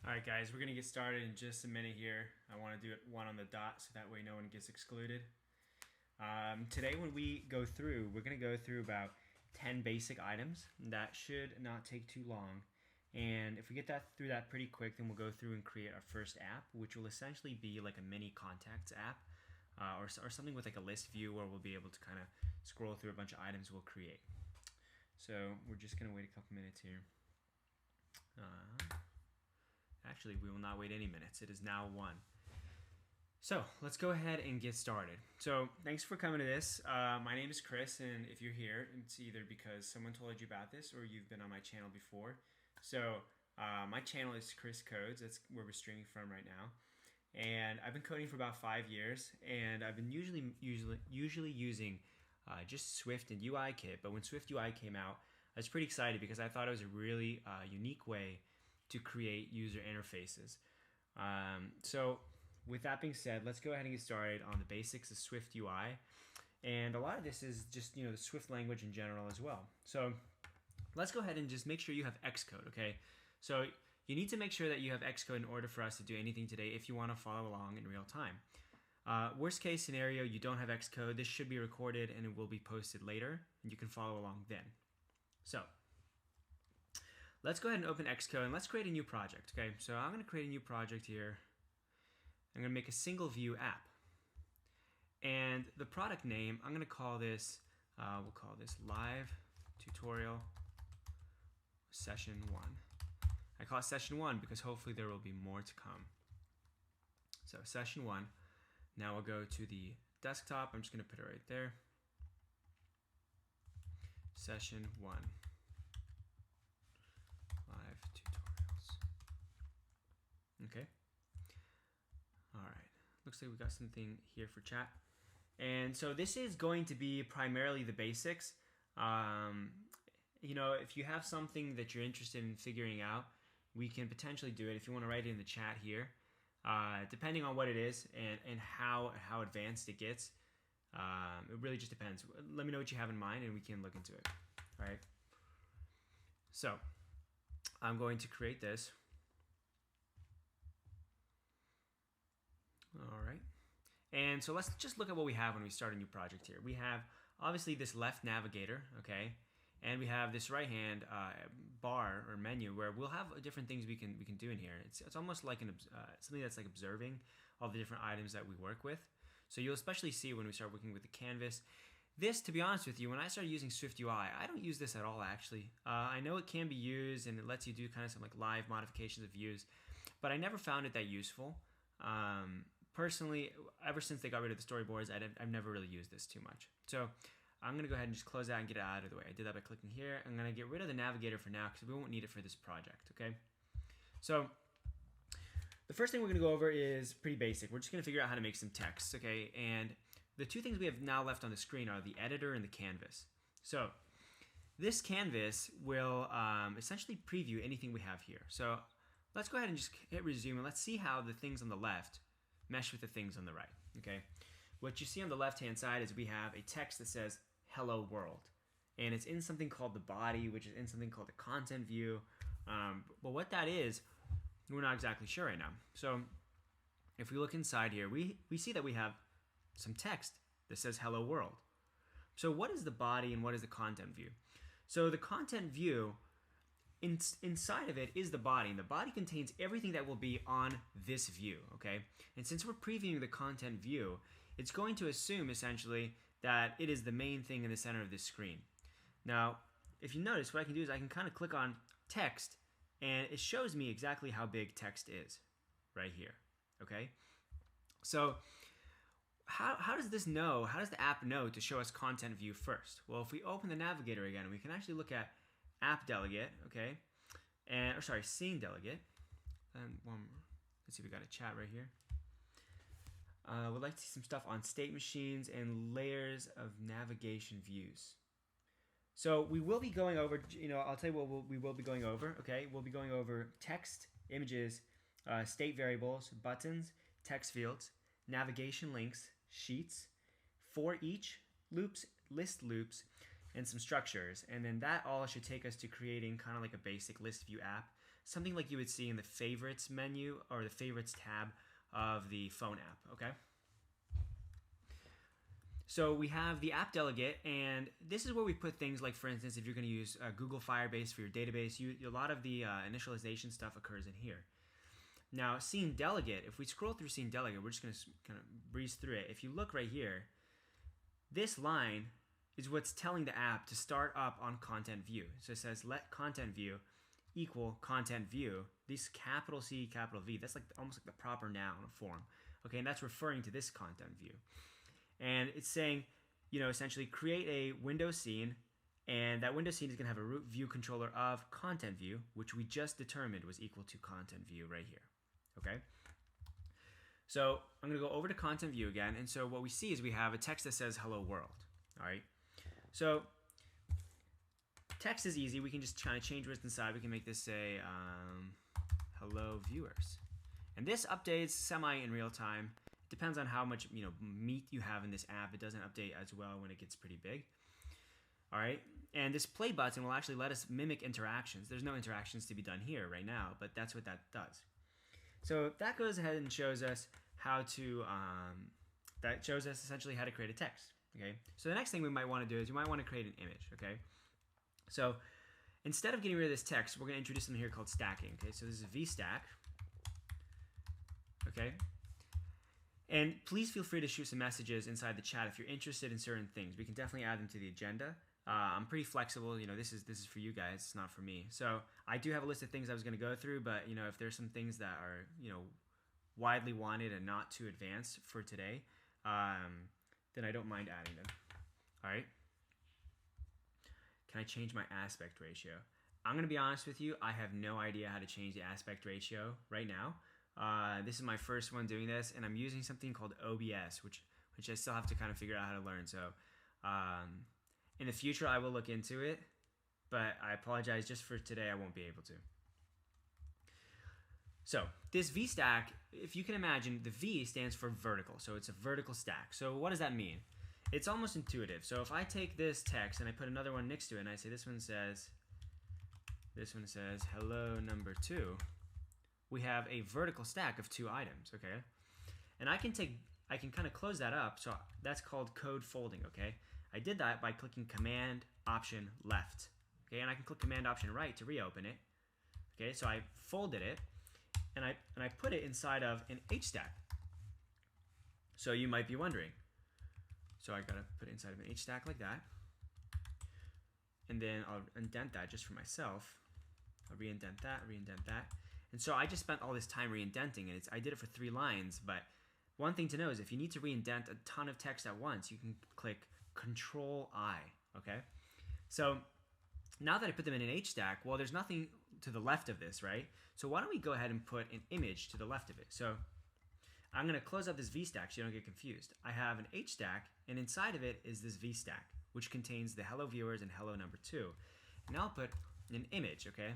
Alright guys, we're going to get started in just a minute here. I want to do it one on the dot so that way no one gets excluded. Today when we go through, we're going to go through about 10 basic items. That should not take too long. And if we get through that pretty quick, then we'll go through and create our first app, which will essentially be like a mini contacts app or something with like a list view where we'll be able to kind of scroll through a bunch of items we'll create. So we're just going to wait a couple minutes here. Actually, we will not wait any minutes. It is now 1. So let's go ahead and get started. So thanks for coming to this. My name is Chris, and if you're here, it's either because someone told you about this or you've been on my channel before. So my channel is Chris Codes. That's where we're streaming from right now. And I've been coding for about 5 years, and I've been usually using just Swift and UI Kit. But when SwiftUI came out, I was pretty excited because I thought it was a really unique way to create user interfaces. So with that being said, let's go ahead and get started on the basics of SwiftUI. And a lot of this is just, the Swift language in general as well. So let's go ahead and just make sure you have Xcode, okay? So you need to make sure that you have Xcode in order for us to do anything today if you want to follow along in real time. Worst case scenario, you don't have Xcode. This should be recorded and it will be posted later, and you can follow along then. So let's go ahead and open Xcode and let's create a new project, okay? So I'm going to create a new project here. I'm going to make a single view app. And the product name, I'm going to call this, we'll call this Live Tutorial Session 1. I call it Session 1 because hopefully there will be more to come. So Session 1. Now we'll go to the desktop. I'm just going to put it right there. Session 1. Live tutorials. Okay. All right. Looks like we got something here for chat. And so this is going to be primarily the basics. If you have something that you're interested in figuring out, we can potentially do it. If you want to write it in the chat here, depending on what it is and how advanced it gets, it really just depends. Let me know what you have in mind and we can look into it. All right. So I'm going to create this. All right. And so let's just look at what we have when we start a new project here. We have obviously this left navigator, okay? And we have this right-hand bar or menu where we'll have different things we can do in here. It's almost like something that's like observing all the different items that we work with. So you'll especially see when we start working with the canvas. This, to be honest with you, when I started using SwiftUI, I don't use this at all, actually. I know it can be used, and it lets you do kind of some like live modifications of views, but I never found it that useful. Personally, ever since they got rid of the storyboards, I've never really used this too much. So I'm going to go ahead and just close that and get it out of the way. I did that by clicking here. I'm going to get rid of the navigator for now because we won't need it for this project, okay? So the first thing we're going to go over is pretty basic. We're just going to figure out how to make some text, okay? And the two things we have now left on the screen are the editor and the canvas. So this canvas will essentially preview anything we have here. So let's go ahead and just hit resume and let's see how the things on the left mesh with the things on the right, okay? What you see on the left-hand side is we have a text that says hello world, and it's in something called the body, which is in something called the content view. But what that is, we're not exactly sure right now. So if we look inside here, we see that we have some text that says hello world. So what is the body and what is the content view? So the content view, inside of it is the body, and the body contains everything that will be on this view, okay? And since we're previewing the content view, it's going to assume essentially that it is the main thing in the center of this screen. Now, if you notice, what I can do is I can kind of click on text, and it shows me exactly how big text is right here, okay? So how does this know, how does the app know to show us content view first? Well, if we open the navigator again, we can actually look at app delegate, okay, scene delegate, and let's see, we got a chat right here. We'd like to see some stuff on state machines and layers of navigation views. So we will be going over, I'll tell you what we will be going over, okay? We'll be going over text, images, state variables, buttons, text fields, navigation links, sheets, ForEach, loops, list loops, and some structures. And then that all should take us to creating kind of like a basic list view app something like you would see in the favorites menu or the favorites tab of the phone app, okay? So we have the app delegate, and this is where we put things like, for instance, if you're going to use Google Firebase for your database, a lot of the initialization stuff occurs in here. Now, scene delegate, if we scroll through scene delegate, we're just going to kind of breeze through it. If you look right here, this line is what's telling the app to start up on content view. So it says let content view equal content view. This capital C, capital V, that's like almost like the proper noun form. Okay, and that's referring to this content view. And it's saying, you know, essentially create a window scene, and that window scene is going to have a root view controller of content view, which we just determined was equal to content view right here. Okay, so I'm going to go over to content view again, and so what we see is we have a text that says hello world. All right, so text is easy. We can just kind of change what's inside. We can make this say hello viewers, and this updates semi in real time. It depends on how much meat you have in this app. It doesn't update as well when it gets pretty big. All right, and this play button will actually let us mimic interactions. There's no interactions to be done here right now, but that's what that does. So that goes ahead and shows us how to, that shows us essentially how to create a text, okay? So the next thing we might want to do is we might want to create an image, okay? So instead of getting rid of this text, we're going to introduce something here called stacking, okay? So this is VStack, okay? And please feel free to shoot some messages inside the chat if you're interested in certain things. We can definitely add them to the agenda. I'm pretty flexible. This is for you guys. It's not for me. So I do have a list of things I was going to go through, but if there's some things that are widely wanted and not too advanced for today, then I don't mind adding them. All right. Can I change my aspect ratio? I'm going to be honest with you. I have no idea how to change the aspect ratio right now. This is my first one doing this, and I'm using something called OBS, which I still have to kind of figure out how to learn. So in the future, I will look into it, but I apologize. Just for today, I won't be able to. So this VStack, if you can imagine, the V stands for vertical, so it's a vertical stack. So what does that mean? It's almost intuitive. So if I take this text and I put another one next to it, and I say this one says hello number 2, we have a vertical stack of 2 items, okay? And I can kind of close that up, so that's called code folding, okay? I did that by clicking Command Option Left, okay? And I can click Command Option Right to reopen it, okay? So I folded it, and I put it inside of an H stack. So you might be wondering, so I gotta put it inside of an H stack like that, and then I'll indent that just for myself. I'll re-indent that, and so I just spent all this time re-indenting, and I did it for 3 lines. But one thing to know is if you need to re-indent a ton of text at once, you can click Control-I, okay? So now that I put them in an H stack, well, there's nothing to the left of this, right? So why don't we go ahead and put an image to the left of it? So I'm going to close up this V stack so you don't get confused. I have an H stack, and inside of it is this V stack, which contains the hello viewers and hello number 2. And now I'll put an image, okay?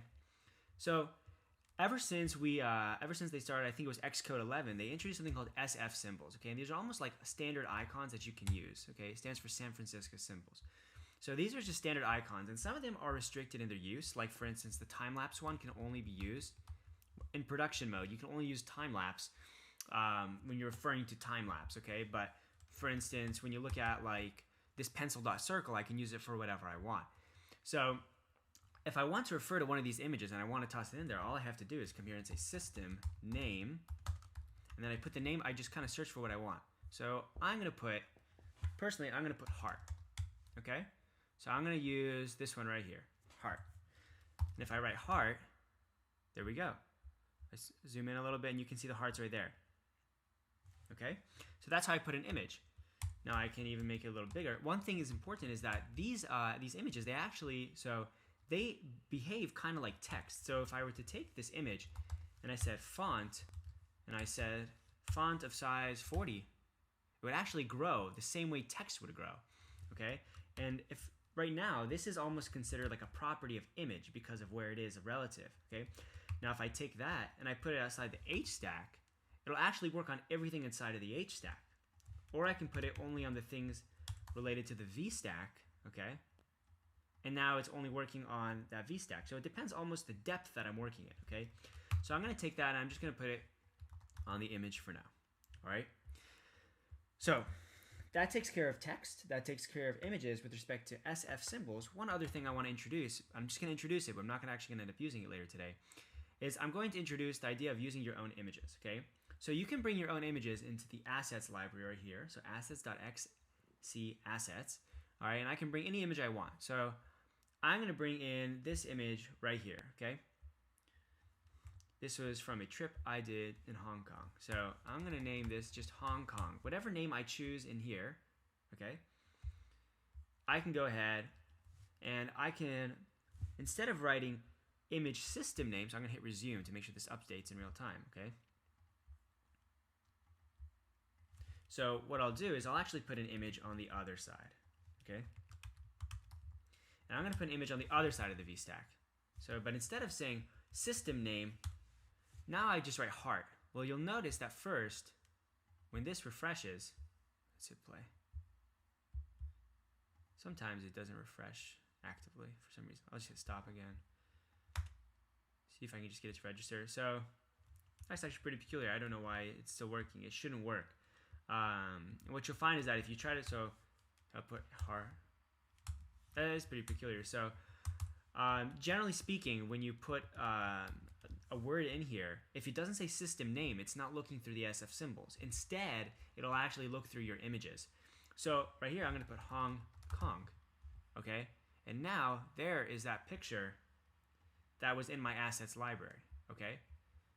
So ever since they started, I think it was Xcode 11, they introduced something called SF symbols, okay? And these are almost like standard icons that you can use, okay? It stands for San Francisco symbols. So these are just standard icons, and some of them are restricted in their use. Like, for instance, the time-lapse one can only be used in production mode. You can only use time-lapse when you're referring to time-lapse, okay? But, for instance, when you look at, like, this pencil dot circle, I can use it for whatever I want. So if I want to refer to one of these images and I want to toss it in there, all I have to do is come here and say system name, and then I put the name. I just kind of search for what I want. So I'm going to put, personally, I'm going to put heart, okay? So I'm going to use this one right here, heart. And if I write heart, there we go. I zoom in a little bit and you can see the hearts right there, okay? So that's how I put an image. Now I can even make it a little bigger. One thing is important is that these images, they behave kind of like text. So if I were to take this image and I said font, and I said font of size 40, it would actually grow the same way text would grow, okay? And if right now, this is almost considered like a property of image because of where it is relative, okay? Now if I take that and I put it outside the H stack, it'll actually work on everything inside of the H stack. Or I can put it only on the things related to the V stack, okay? and now it's only working on that VStack. So it depends almost the depth that I'm working at, okay? So I'm going to take that and I'm just going to put it on the image for now, all right? So that takes care of text, that takes care of images with respect to SF symbols. One other thing I want to introduce, I'm just going to introduce it, but I'm not actually going to end up using it later today, is I'm going to introduce the idea of using your own images, okay? So you can bring your own images into the assets library right here, so assets.xc assets, all right, and I can bring any image I want. So I'm going to bring in this image right here, okay? This was from a trip I did in Hong Kong. So I'm going to name this just Hong Kong. Whatever name I choose in here, okay, I can go ahead and I can, instead of writing image system name, so I'm going to hit resume to make sure this updates in real time, okay? So what I'll do is I'll actually put an image on the other side, okay? And I'm going to put an image on the other side of the VStack. So, but instead of saying system name, now I just write heart. Well, you'll notice that first, when this refreshes, let's hit play. Sometimes it doesn't refresh actively for some reason. I'll just hit stop again. See if I can just get it to register. So that's actually pretty peculiar. I don't know why it's still working. It shouldn't work. And what you'll find is that if you try to, so I'll put heart. That is pretty peculiar. So generally speaking, when you put a word in here, if it doesn't say system name, it's not looking through the SF symbols. Instead, it'll actually look through your images. So right here, I'm going to put Hong Kong, okay? And now there is that picture that was in my assets library, okay?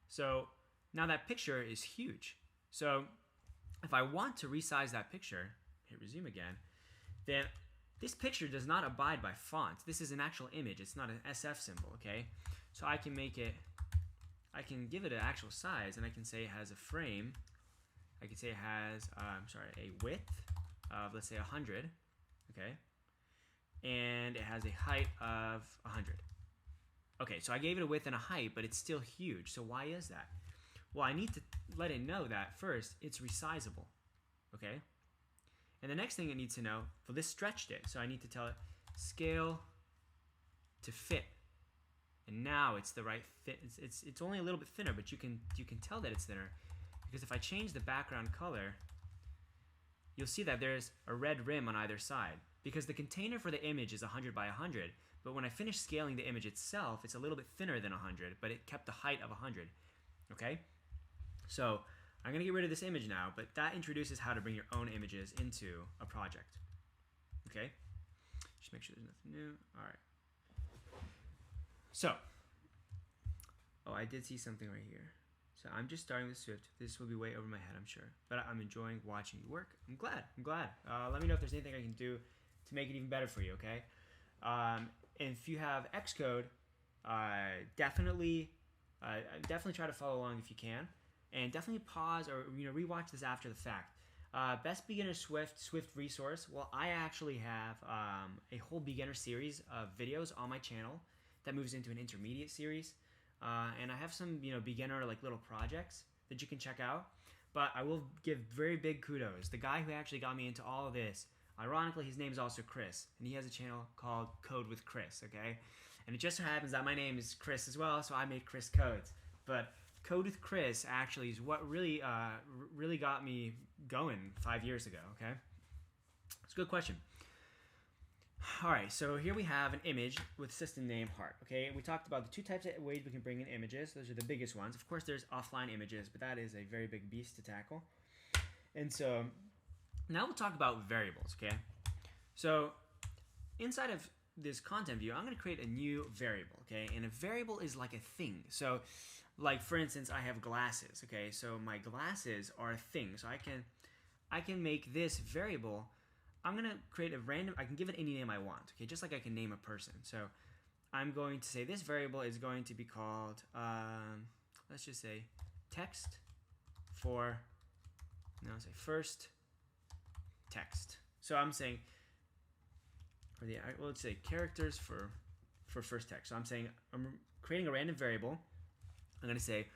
So now that picture is huge. So if I want to resize that picture, hit resume again, then this picture does not abide by font. This is an actual image. It's not an SF symbol, okay? So I can make it, I can give it an actual size, and I can say it has a frame. I can say it has, a width of, let's say, 100, okay? And it has a height of 100. Okay, so I gave it a width and a height, but it's still huge. So why is that? Well, I need to let it know that first, it's resizable, okay? And the next thing it needs to know, well, this stretched it, so I need to tell it scale to fit. And now it's the right fit. It's only a little bit thinner, but you can tell that it's thinner because if I change the background color, you'll see that there's a red rim on either side because the container for the image is 100 by 100. But when I finish scaling the image itself, it's a little bit thinner than 100, but it kept the height of 100. Okay? So I'm going to get rid of this image now, but that introduces how to bring your own images into a project. Okay? Just make sure there's nothing new. All right. So, oh, I did see something right here. So I'm just starting with Swift. This will be way over my head, I'm sure. But I'm enjoying watching you work. I'm glad. Let me know if there's anything I can do to make it even better for you, okay? And if you have Xcode, definitely try to follow along if you can. And definitely pause or rewatch this after the fact. Best Beginner Swift resource. Well, I actually have a whole beginner series of videos on my channel that moves into an intermediate series, and I have some beginner little projects that you can check out. But I will give very big kudos. The guy who actually got me into all of this, ironically, his name is also Chris, and he has a channel called Code with Chris. Okay, and it just so happens that my name is Chris as well, so I made Chris Codes. But Code with Chris actually is what really got me going 5 years ago. Okay, it's a good question. All right, so here we have an image with system name heart. Okay, and we talked about the two types of ways we can bring in images. Those are the biggest ones. Of course, there's offline images, but that is a very big beast to tackle. And so now we'll talk about variables. Okay, so inside of this content view, I'm going to create a new variable. Okay, and a variable is like a thing. So, like for instance, I have glasses. Okay, so my glasses are a thing. So I can make this variable. I'm going to create a random, I can give it any name I want, okay, just like I can name a person. So I'm going to say this variable is going to be called, let's just say text for, no, say first text. So I'm saying, well, let's say characters for first text. So I'm saying, I'm creating a random variable. I'm going to say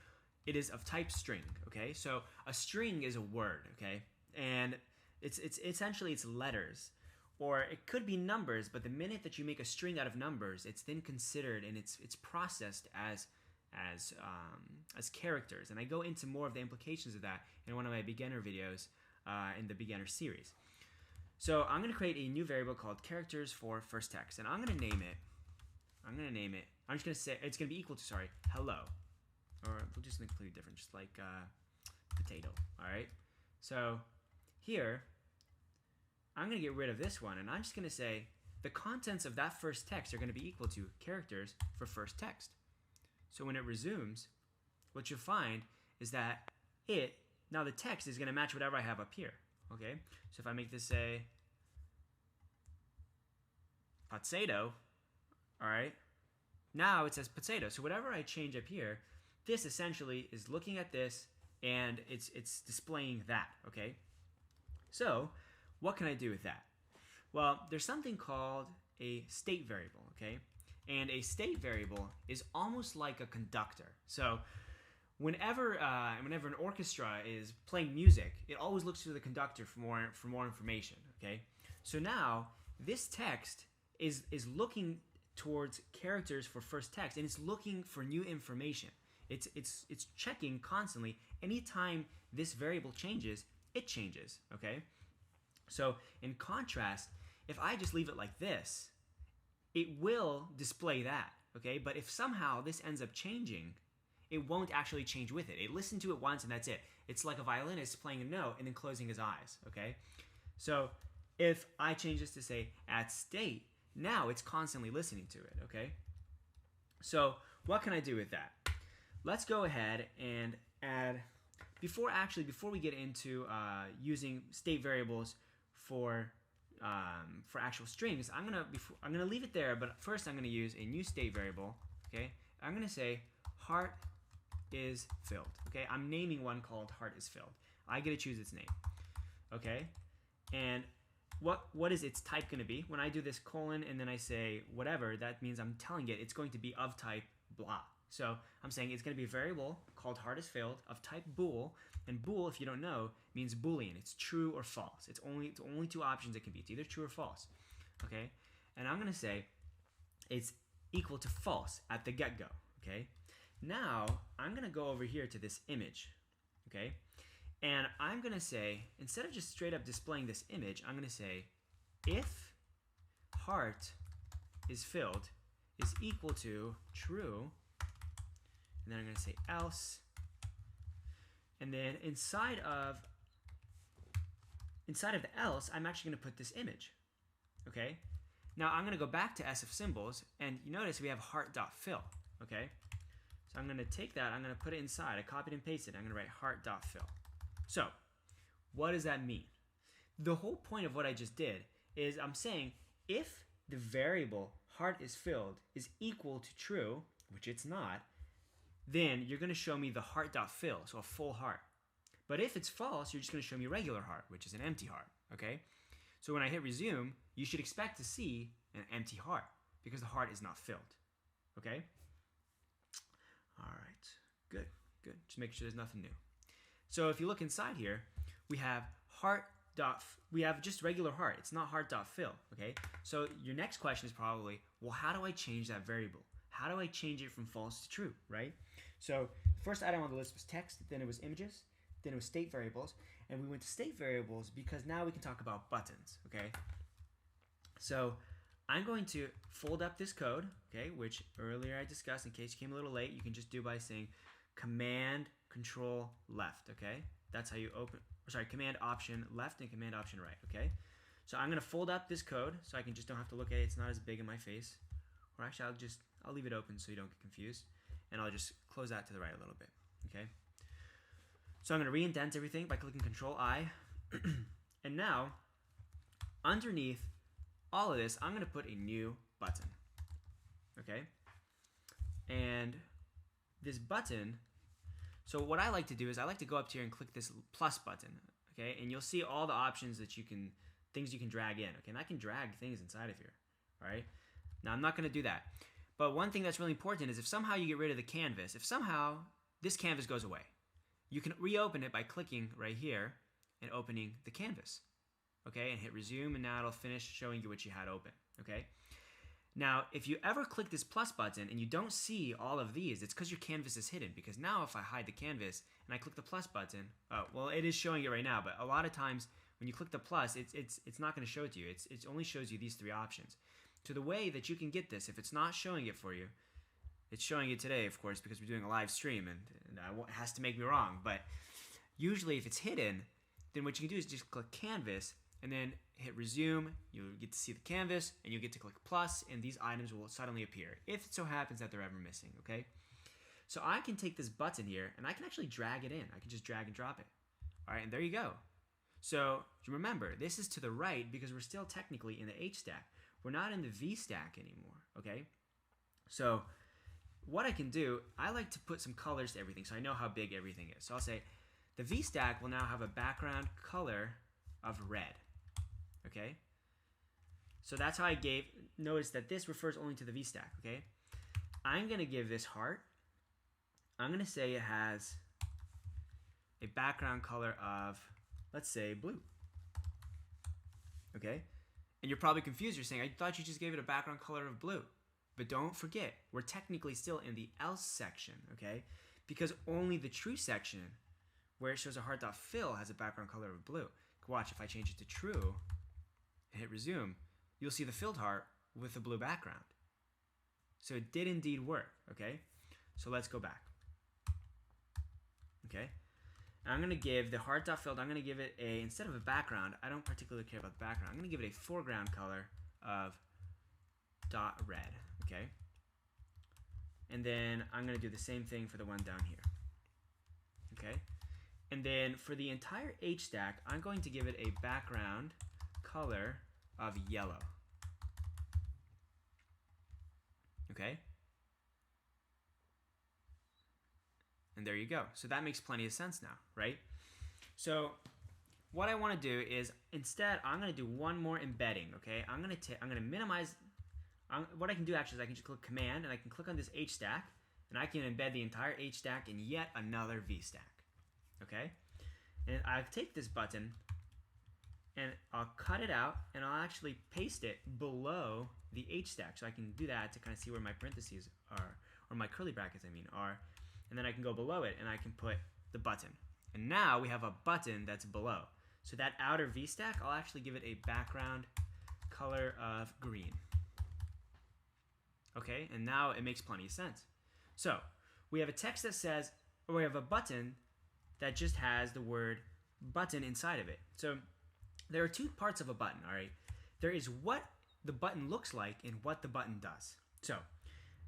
it is of type string, okay? So a string is a word, okay? And it's essentially it's letters or it could be numbers, but the minute that you make a string out of numbers, it's then considered and it's processed as characters. And I go into more of the implications of that in one of my beginner videos in the beginner series. So I'm going to create a new variable called characters for first text, and I'm going to name it. I'm just going to say it's going to be equal to hello, or we'll just make it completely different, just like potato. All right. So here I'm going to get rid of this one, and I'm just going to say the contents of that first text are going to be equal to characters for first text. So when it resumes, what you'll find is that now the text is going to match whatever I have up here. Okay, so if I make this say potato, all right, now it says potato. So whatever I change up here, this essentially is looking at this and it's displaying that. Okay, so what can I do with that? Well, there's something called a state variable. Okay, and a state variable is almost like a conductor. So whenever an orchestra is playing music, it always looks to the conductor for more information. Okay, so now this text is looking towards characters for first text, and it's looking for new information. It's checking constantly. Anytime this variable changes, it changes. Okay, so in contrast, if I just leave it like this, it will display that. Okay, but if somehow this ends up changing, it won't actually change with it. It listened to it once and that's it. It's like a violinist playing a note and then closing his eyes, okay? So if I change this to say at state, now it's constantly listening to it, okay? So what can I do with that? Let's go ahead and add, before we get into using state variables for actual strings, I'm gonna leave it there, but first I'm gonna use a new state variable, okay? I'm gonna say heart is filled. Okay, I'm naming one called heart is filled. I get to choose its name. Okay, and what is its type going to be? When I do this colon and then I say whatever, that means I'm telling it it's going to be of type blah. So I'm saying it's going to be a variable called heart is filled of type bool, and bool, if you don't know, means boolean. It's true or false. It's only two options it can be. It's either true or false. Okay, and I'm going to say it's equal to false at the get-go. Okay. Now, I'm going to go over here to this image, okay? And I'm going to say, instead of just straight up displaying this image, I'm going to say, if heart is filled is equal to true, and then I'm going to say else, and then inside of the else, I'm actually going to put this image, okay? Now, I'm going to go back to SF symbols, and you notice we have heart.fill, okay? So I'm going to take that, I'm going to put it inside. I copied and pasted. I'm going to write heart.fill. So what does that mean? The whole point of what I just did is I'm saying if the variable heart is filled is equal to true, which it's not, then you're going to show me the heart.fill, so a full heart. But if it's false, you're just going to show me regular heart, which is an empty heart. Okay? So when I hit resume, you should expect to see an empty heart because the heart is not filled. Okay? All right, good. Just make sure there's nothing new. So if you look inside here, we have we have just regular heart. It's not heart.fill, okay? So your next question is probably, well, how do I change that variable? How do I change it from false to true, right? So the first item on the list was text, then it was images, then it was state variables, and we went to state variables because now we can talk about buttons, okay? So I'm going to fold up this code, okay, which earlier I discussed. In case you came a little late, you can just do by saying Command Control Left, okay? That's how you Command Option Left and Command Option Right, okay? So I'm going to fold up this code so I can just don't have to look at it. It's not as big in my face. Or actually, I'll leave it open so you don't get confused. And I'll just close that to the right a little bit, okay? So I'm going to re-indent everything by clicking Control I. And now, underneath all of this, I'm going to put a new button, okay? And this button, so what I like to do is I like to go up here and click this plus button, okay? And you'll see all the options that things you can drag in, okay? And I can drag things inside of here, all right? Now, I'm not going to do that. But one thing that's really important is if somehow you get rid of the canvas, if somehow this canvas goes away, you can reopen it by clicking right here and opening the canvas, okay, and hit resume, and now it'll finish showing you what you had open, okay? Now, if you ever click this plus button and you don't see all of these, it's because your canvas is hidden, because now if I hide the canvas and I click the plus button, well, it is showing it right now, but a lot of times when you click the plus, it's not going to show it to you. It only shows you these three options. So the way that you can get this, if it's not showing it for you, it's showing it today, of course, because we're doing a live stream, and it has to make me wrong, but usually if it's hidden, then what you can do is just click canvas and then hit resume. You'll get to see the canvas, and you get to click plus, and these items will suddenly appear if it so happens that they're ever missing, okay? So I can take this button here and I can actually drag it in. I can just drag and drop it. All right, and there you go. So remember, this is to the right because we're still technically in the H stack. We're not in the V stack anymore, okay? So what I can do, I like to put some colors to everything so I know how big everything is. So I'll say the V stack will now have a background color of red, okay? So that's how I gave, notice that this refers only to the V stack, okay? I'm gonna give this heart, I'm gonna say it has a background color of, let's say, blue, okay? And you're probably confused, you're saying, I thought you just gave it a background color of blue. But don't forget, we're technically still in the else section, okay? Because only the true section, where it shows a heart.fill, has a background color of blue. Watch, if I change it to true and hit resume, you'll see the filled heart with a blue background. So it did indeed work, okay? So let's go back, okay? And I'm gonna give the heart.filled, I'm gonna give it a, instead of a background, I don't particularly care about the background, I'm gonna give it a foreground color of dot red, okay? And then I'm gonna do the same thing for the one down here, okay? And then for the entire H stack, I'm going to give it a background color of yellow, okay? And there you go. So that makes plenty of sense now, right? So what I want to do is, instead, I'm going to do one more embedding, okay? I'm going to minimize. What I can do actually is I can just click Command, and I can click on this H stack, and I can embed the entire H stack in yet another V stack, okay? And I'll take this button, and I'll cut it out, and I'll actually paste it below the H stack. So I can do that to kind of see where my parentheses are, or my curly brackets, I mean, are. And then I can go below it, and I can put the button. And now we have a button that's below. So that outer V stack, I'll actually give it a background color of green. Okay, and now it makes plenty of sense. So we have a text that says, or we have a button that just has the word button inside of it. So there are two parts of a button, all right? There is what the button looks like and what the button does. So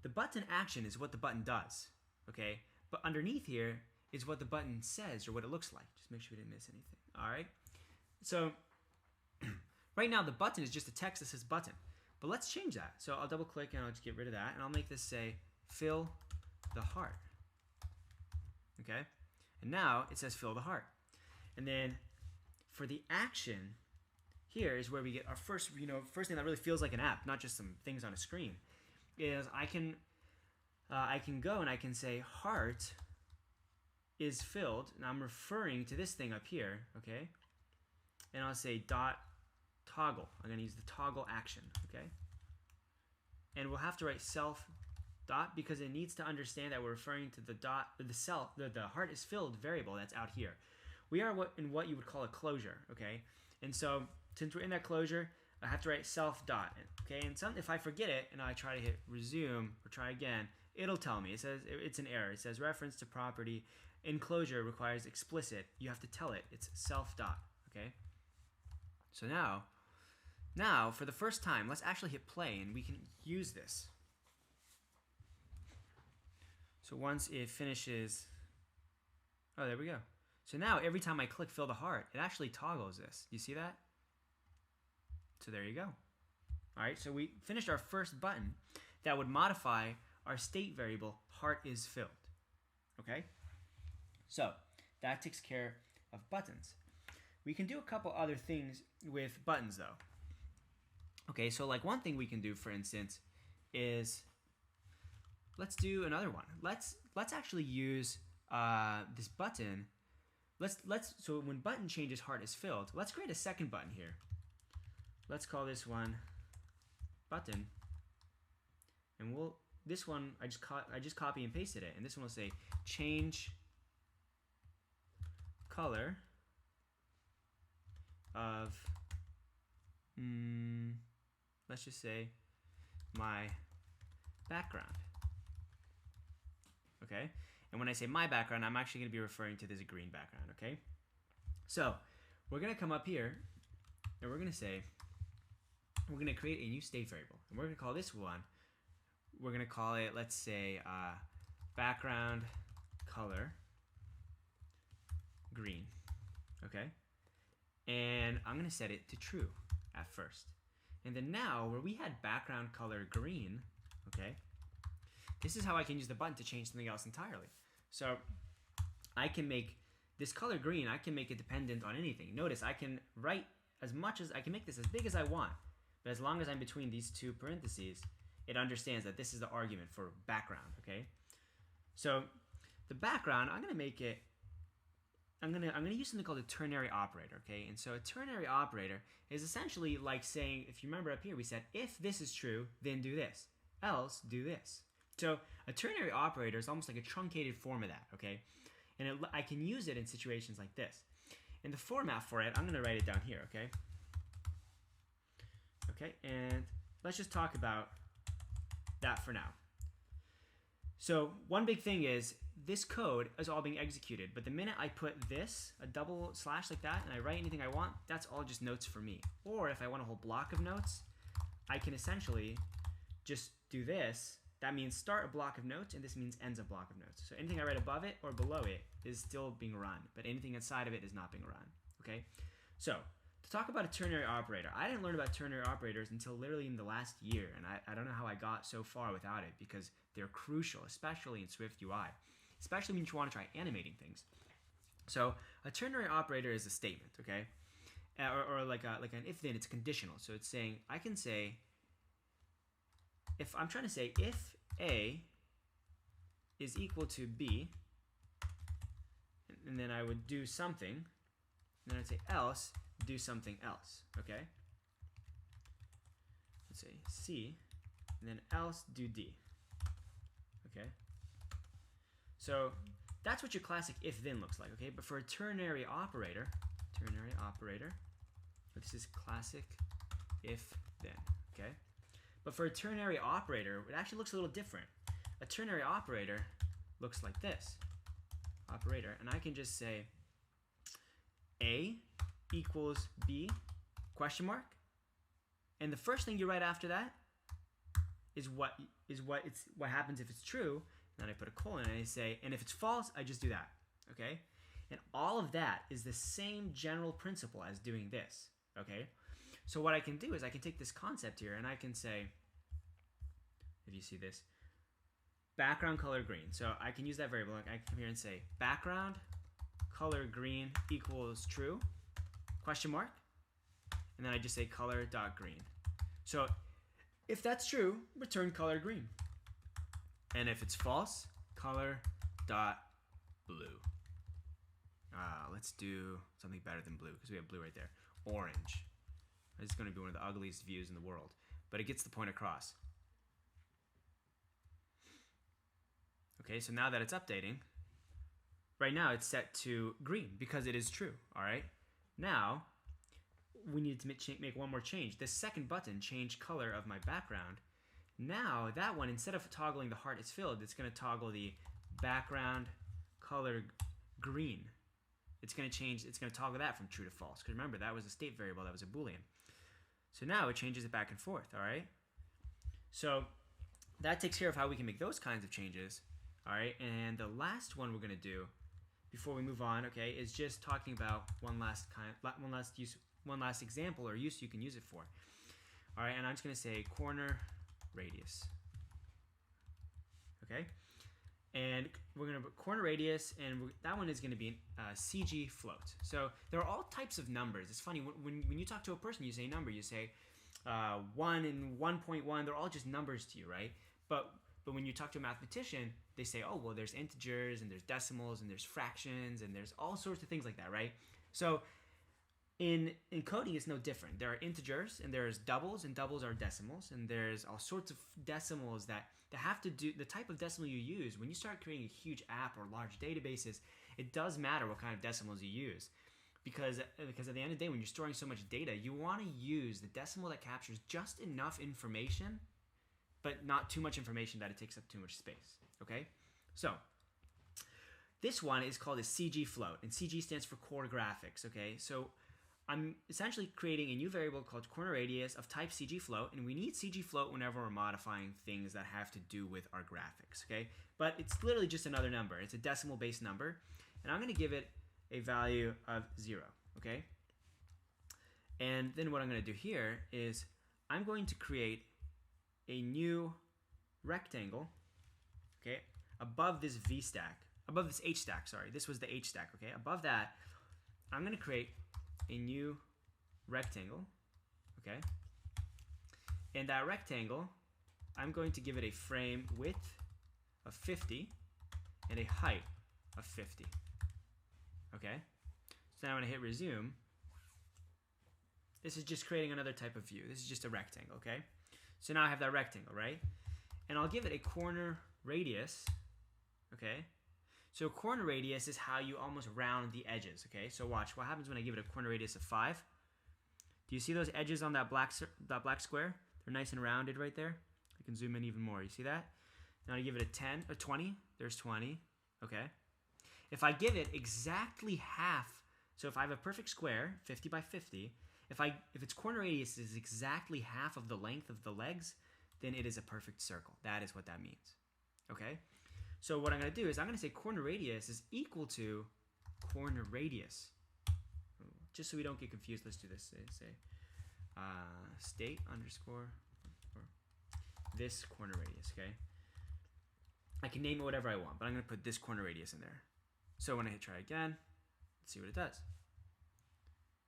the button action is what the button does, okay? But underneath here is what the button says or what it looks like. Just make sure we didn't miss anything, all right? So right now the button is just a text that says button. But let's change that. So I'll double click and I'll just get rid of that, and I'll make this say fill the heart. Okay? And now it says fill the heart. And then for the action, here is where we get our first thing that really feels like an app, not just some things on a screen, is I can go and I can say heart is filled, and I'm referring to this thing up here, okay? And I'll say dot toggle. I'm going to use the toggle action, okay? And we'll have to write self dot because it needs to understand that we're referring to the dot, the heart is filled variable that's out here. We are in what you would call a closure, okay? And so since we're in that closure, I have to write self dot, okay? And if I forget it and I try to hit resume or try again, it'll tell me. It says it's an error. It says reference to property enclosure requires explicit. You have to tell it. It's self dot, okay? So now, for the first time, let's actually hit play and we can use this. So once it finishes, oh, there we go. So now every time I click fill the heart, it actually toggles this. You see that? So there you go. All right, so we finished our first button that would modify our state variable heart is filled. Okay? So that takes care of buttons. We can do a couple other things with buttons though. Okay, so like one thing we can do, for instance, is let's do another one. Let's actually use this button so when button changes heart is filled, let's create a second button here. Let's call this one button, and this one I just copy and pasted it, and this one will say change color of let's just say my background. Okay, and when I say my background, I'm actually going to be referring to this green background. Okay, so we're going to come up here and we're going to say we're going to create a new state variable, and we're going to call this one, we're going to call it, let's say background color green. Okay, and I'm going to set it to true at first. And then now where we had background color green, okay, this is how I can use the button to change something else entirely. So I can make this color green, I can make it dependent on anything. Notice I can write as much as, I can make this as big as I want, but as long as I'm between these two parentheses, it understands that this is the argument for background, okay? So the background, I'm gonna make it, I'm gonna use something called a ternary operator, okay? And so a ternary operator is essentially like saying, if you remember up here, we said, if this is true, then do this, else do this. So a ternary operator is almost like a truncated form of that, okay? And I can use it in situations like this. And the format for it, I'm gonna write it down here, okay? Okay, and let's just talk about that for now. So one big thing is this code is all being executed, but the minute I put this, a double slash like that, and I write anything I want, that's all just notes for me. Or if I want a whole block of notes, I can essentially just do this. That means start a block of notes, and this means ends a block of notes. So anything I write above it or below it is still being run, but anything inside of it is not being run, okay? So to talk about a ternary operator, I didn't learn about ternary operators until literally in the last year, and I don't know how I got so far without it, because they're crucial, especially in SwiftUI, especially when you want to try animating things. So a ternary operator is a statement, okay? Or like an if-then, it's conditional. So it's saying, I can say, if I'm trying to say if A is equal to B, and then I would do something, and then I'd say else, do something else, okay? Let's say C, and then else do D, okay? So that's what your classic if-then looks like, okay? But for a ternary operator, this is classic if-then, okay? But for a ternary operator, it actually looks a little different. A ternary operator looks like this, operator, and I can just say A equals B, question mark, and the first thing you write after that is what happens if it's true. And then I put a colon and I say, and if it's false, I just do that, okay? And all of that is the same general principle as doing this, okay? So what I can do is I can take this concept here and I can say, if you see this, background color green. So I can use that variable. I can come here and say background color green equals true, question mark, and then I just say color dot green. So if that's true, return color green. And if it's false, color dot blue. Let's do something better than blue because we have blue right there. Orange. This is going to be one of the ugliest views in the world, but it gets the point across. Okay, so now that it's updating, right now it's set to green because it is true, all right? Now, we need to make one more change. The second button, change color of my background. Now, that one, instead of toggling the heart is filled, it's going to toggle the background color green. It's going to toggle that from true to false. Because remember, that was a state variable, that was a Boolean. So now it changes it back and forth, all right? So that takes care of how we can make those kinds of changes, all right? And the last one we're going to do before we move on, okay, is just talking about one last example or use you can use it for. All right, and I'm just going to say corner radius. Okay, and we're going to put corner radius, and that one is going to be CG float. So there are all types of numbers. It's funny when you talk to a person, you say number, you say 1 and 1.1. They're all just numbers to you, right? But But when you talk to a mathematician, they say, oh, well, there's integers and there's decimals and there's fractions and there's all sorts of things like that, right? So in coding, it's no different. There are integers and there's doubles, and doubles are decimals, and there's all sorts of decimals that have to do, the type of decimal you use. When you start creating a huge app or large databases, it does matter what kind of decimals you use. Because at the end of the day, when you're storing so much data, you want to use the decimal that captures just enough information, but not too much information that it takes up too much space, okay? So this one is called a CG float, and CG stands for core graphics, okay? So I'm essentially creating a new variable called corner radius of type CG float, and we need CG float whenever we're modifying things that have to do with our graphics, okay? But it's literally just another number. It's a decimal-based number, and I'm going to give it a value of 0, okay? And then what I'm going to do here is I'm going to create a new rectangle, okay, above this V stack, above this H stack, sorry. This was the H stack, okay? Above that, I'm going to create a new rectangle, okay? And that rectangle, I'm going to give it a frame width of 50 and a height of 50, okay? So now when I hit resume, this is just creating another type of view. This is just a rectangle, okay? So now I have that rectangle, right? And I'll give it a corner radius, okay? So a corner radius is how you almost round the edges, okay? So watch, what happens when I give it a corner radius of 5? Do you see those edges on that black square? They're nice and rounded right there. I can zoom in even more. You see that? Now I give it a 20. There's 20, okay? If I give it exactly half, so if I have a perfect square, 50 by 50, if its corner radius is exactly half of the length of the legs, then it is a perfect circle. That is what that means, okay? So what I'm going to do is I'm going to say corner radius is equal to corner radius. Just so we don't get confused, let's do this. Say state underscore or this corner radius, okay? I can name it whatever I want, but I'm going to put this corner radius in there. So when I hit try again, let's see what it does.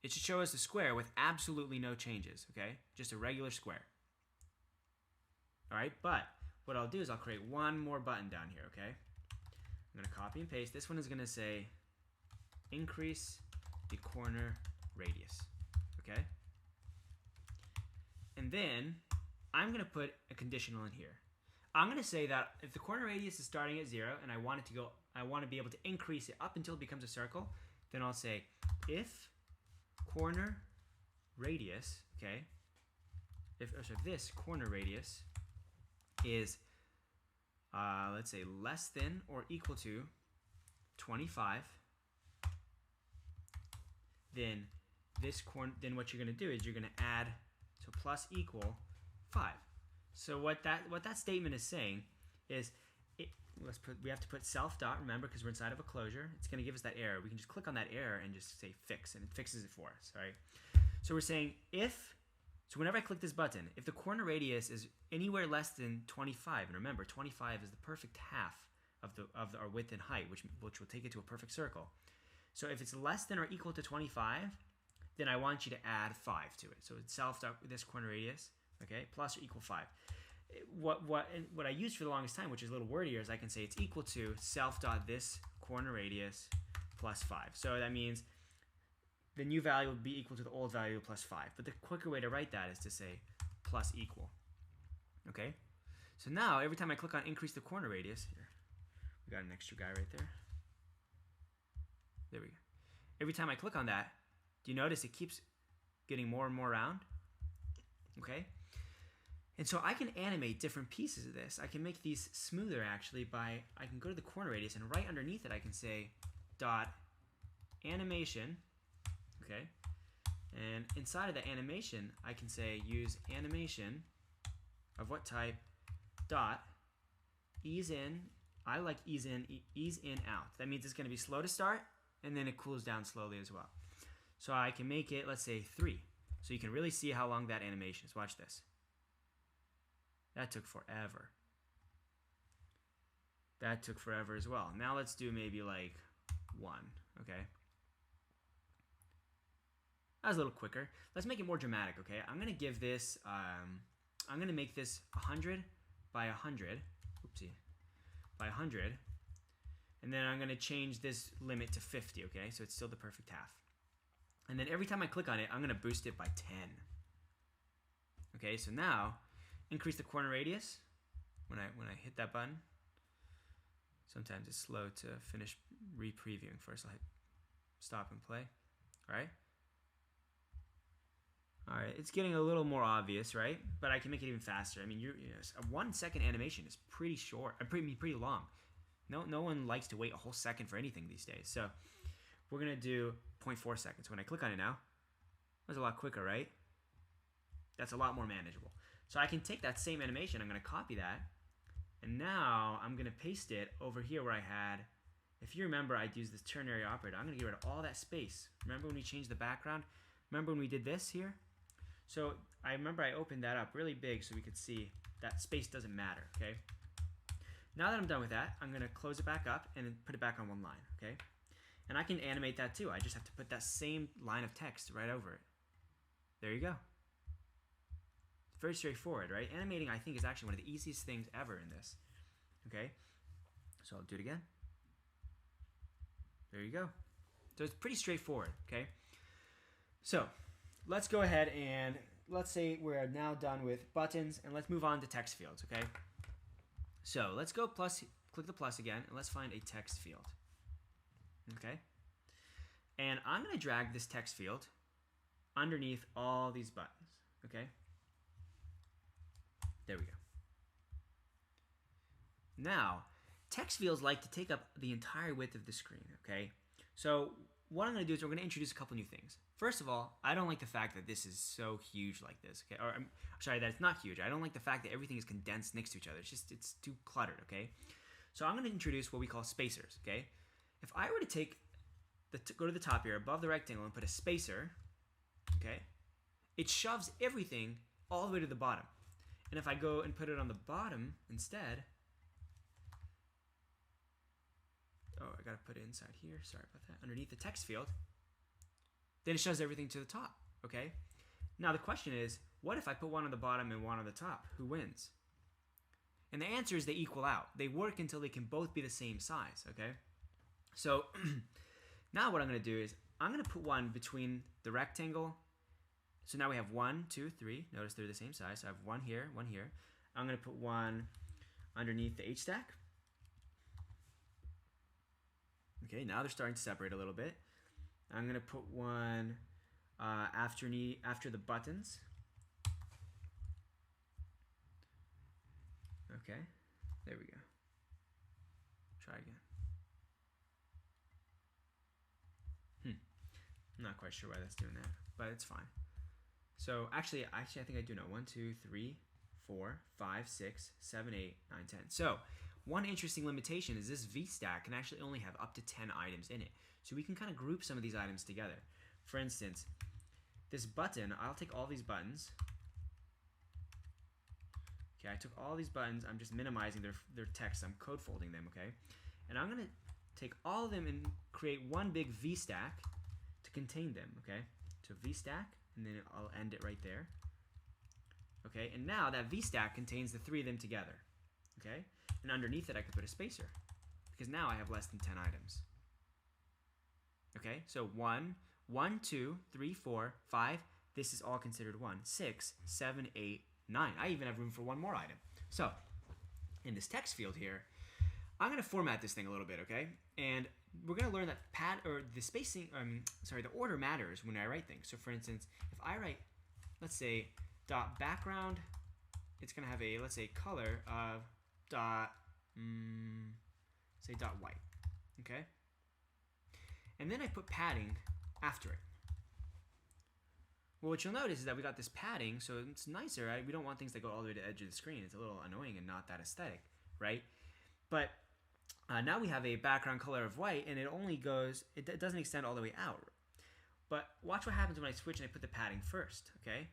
It should show us a square with absolutely no changes, okay? Just a regular square. All right, but what I'll do is I'll create one more button down here, okay? I'm going to copy and paste. This one is going to say increase the corner radius, okay? And then I'm going to put a conditional in here. I'm going to say that if the corner radius is starting at 0 and I want to be able to increase it up until it becomes a circle, then I'll say if corner radius, okay? If this corner radius is let's say less than or equal to 25, then what you're going to do is you're going to add, so plus equal 5. So what that statement is saying is we have to put self dot, remember, because we're inside of a closure. It's going to give us that error. We can just click on that error and just say fix, and it fixes it for us, right? So we're saying so whenever I click this button, if the corner radius is anywhere less than 25, and remember, 25 is the perfect half of our width and height, which will take it to a perfect circle. So if it's less than or equal to 25, then I want you to add 5 to it. So it's self dot this corner radius, okay, plus or equal 5. What I used for the longest time, which is a little wordier, is I can say it's equal to self dot this corner radius plus 5. So that means the new value would be equal to the old value plus 5. But the quicker way to write that is to say plus equal. Okay? So now every time I click on increase the corner radius, here, we got an extra guy right there. There we go. Every time I click on that, do you notice it keeps getting more and more round? Okay? And so I can animate different pieces of this. I can make these smoother actually I can go to the corner radius, and right underneath it I can say dot animation, okay? And inside of the animation I can say use animation of what type dot ease in. I like ease in out. That means it's going to be slow to start and then it cools down slowly as well. So I can make it, let's say 3. So you can really see how long that animation is. Watch this. That took forever. That took forever as well. Now let's do maybe like 1, okay? That was a little quicker. Let's make it more dramatic, okay? I'm gonna give this, I'm gonna make this 100 by 100, oopsie, by 100. And then I'm going to change this limit to 50, okay? So it's still the perfect half. And then every time I click on it, I'm going to boost it by 10. Okay, so now increase the corner radius when I hit that button. Sometimes it's slow to finish re-previewing. First I'll hit stop and play. Alright, it's getting a little more obvious, right? But I can make it even faster. I mean, a 1 second animation is pretty short, pretty long. No one likes to wait a whole second for anything these days. So we're gonna do 0.4 seconds. When I click on it now, that's a lot quicker, right? That's a lot more manageable. So I can take that same animation, I'm gonna copy that, and now I'm gonna paste it over here where I had, if you remember, I'd use this ternary operator. I'm gonna get rid of all that space. Remember when we changed the background? Remember when we did this here? So I remember I opened that up really big so we could see that space doesn't matter, okay? Now that I'm done with that, I'm gonna close it back up and then put it back on one line, okay? And I can animate that too. I just have to put that same line of text right over it. There you go. It's very straightforward, right? Animating, I think, is actually one of the easiest things ever in this, okay? So I'll do it again. There you go. So it's pretty straightforward, okay? So let's go ahead and let's say we're now done with buttons and let's move on to text fields, okay? So let's go click the plus again and let's find a text field, okay? And I'm gonna drag this text field underneath all these buttons, okay? There we go. Now, text fields like to take up the entire width of the screen, okay? So what I'm going to do is we're going to introduce a couple new things. First of all, I don't like the fact that this is so huge like this, okay? Or I'm sorry, that it's not huge. I don't like the fact that everything is condensed next to each other. It's too cluttered, okay? So I'm going to introduce what we call spacers, okay? If I were to take go to the top here above the rectangle and put a spacer, okay? It shoves everything all the way to the bottom. And if I go and put it on the bottom instead, oh, I gotta put it inside here, sorry about that, underneath the text field, then it shows everything to the top, okay? Now the question is, what if I put one on the bottom and one on the top? Who wins? And the answer is they equal out. They work until they can both be the same size, okay? So now what I'm gonna do is, I'm gonna put one between the rectangle. So now we have 1, 2, 3. Notice they're the same size. So I have one here, one here. I'm going to put one underneath the H stack. Okay, now they're starting to separate a little bit. I'm going to put one after the buttons. Okay, there we go. Try again. I'm not quite sure why that's doing that, but it's fine. So actually, I think I do know. 1, 2, 3, 4, 5, 6, 7, 8, 9, 10. So one interesting limitation is this VStack can actually only have up to 10 items in it. So we can kind of group some of these items together. For instance, this button, I'll take all these buttons. Okay, I took all these buttons. I'm just minimizing their text. I'm code folding them, okay? And I'm going to take all of them and create one big VStack to contain them, okay? So VStack. And then I'll end it right there. Okay, and now that VStack contains the 3 of them together. Okay, and underneath it I could put a spacer because now I have less than 10 items. Okay, so 1, 2, 3, 4, 5. This is all considered 1. 6, 7, 8, 9. I even have room for one more item. So in this text field here, I'm going to format this thing a little bit, okay? And we're going to learn that the order matters when I write things. So for instance, if I write, let's say, dot background, it's going to have a, let's say, color of dot, say dot white, okay? And then I put padding after it. Well, what you'll notice is that we got this padding, so it's nicer, right? We don't want things that go all the way to the edge of the screen. It's a little annoying and not that aesthetic, right? But now we have a background color of white, and it only goes, it doesn't extend all the way out. But watch what happens when I switch and I put the padding first, okay?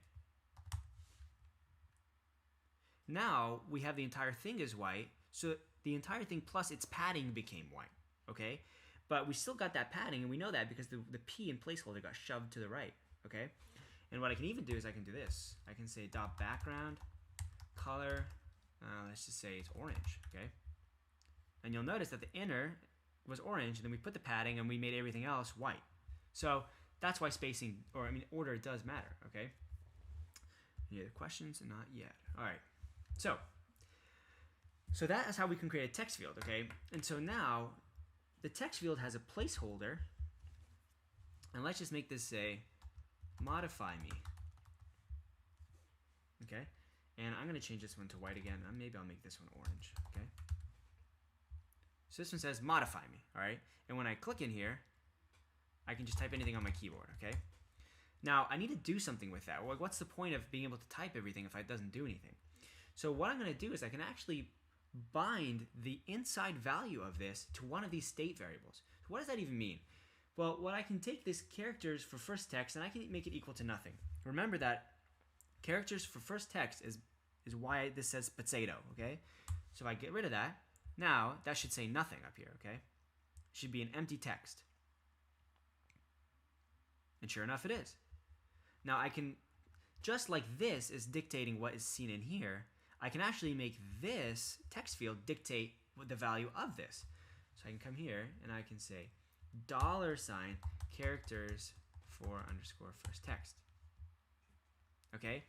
Now we have the entire thing is white, so the entire thing plus its padding became white, okay? But we still got that padding, and we know that because the P in placeholder got shoved to the right, okay? And what I can even do is I can do this. I can say dot background color, let's just say it's orange, okay? And you'll notice that the inner was orange, and then we put the padding and we made everything else white. So that's why spacing, or I mean order, does matter, okay? Any other questions? Not yet. All right. So that is how we can create a text field, okay? And so now the text field has a placeholder, and let's just make this say modify me, okay? And I'm going to change this one to white again. Maybe I'll make this one orange, okay? So this one says modify me, all right? And when I click in here, I can just type anything on my keyboard, okay? Now, I need to do something with that. Well, what's the point of being able to type everything if it doesn't do anything? So what I'm going to do is I can actually bind the inside value of this to one of these state variables. So what does that even mean? Well, I can take this characters for first text and I can make it equal to nothing. Remember that characters for first text is why this says potato, okay? So if I get rid of that, now that should say nothing up here, okay? It should be an empty text. And sure enough, it is. Now I can, just like this is dictating what is seen in here, I can actually make this text field dictate the value of this. So I can come here and I can say $, characters for underscore first text. Okay?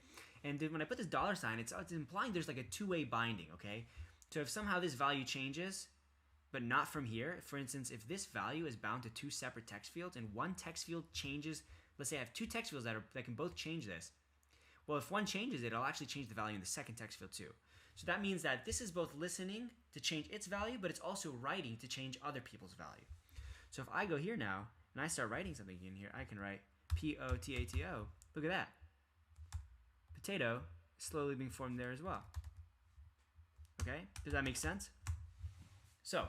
And then when I put this $, it's implying there's like a two-way binding, okay? So if somehow this value changes, but not from here, for instance, if this value is bound to two separate text fields and one text field changes, let's say I have two text fields that can both change this. Well, if one changes it, it'll actually change the value in the second text field too. So that means that this is both listening to change its value, but it's also writing to change other people's value. So if I go here now and I start writing something in here, I can write P-O-T-A-T-O. Look at that. Potato is slowly being formed there as well. Okay, does that make sense? So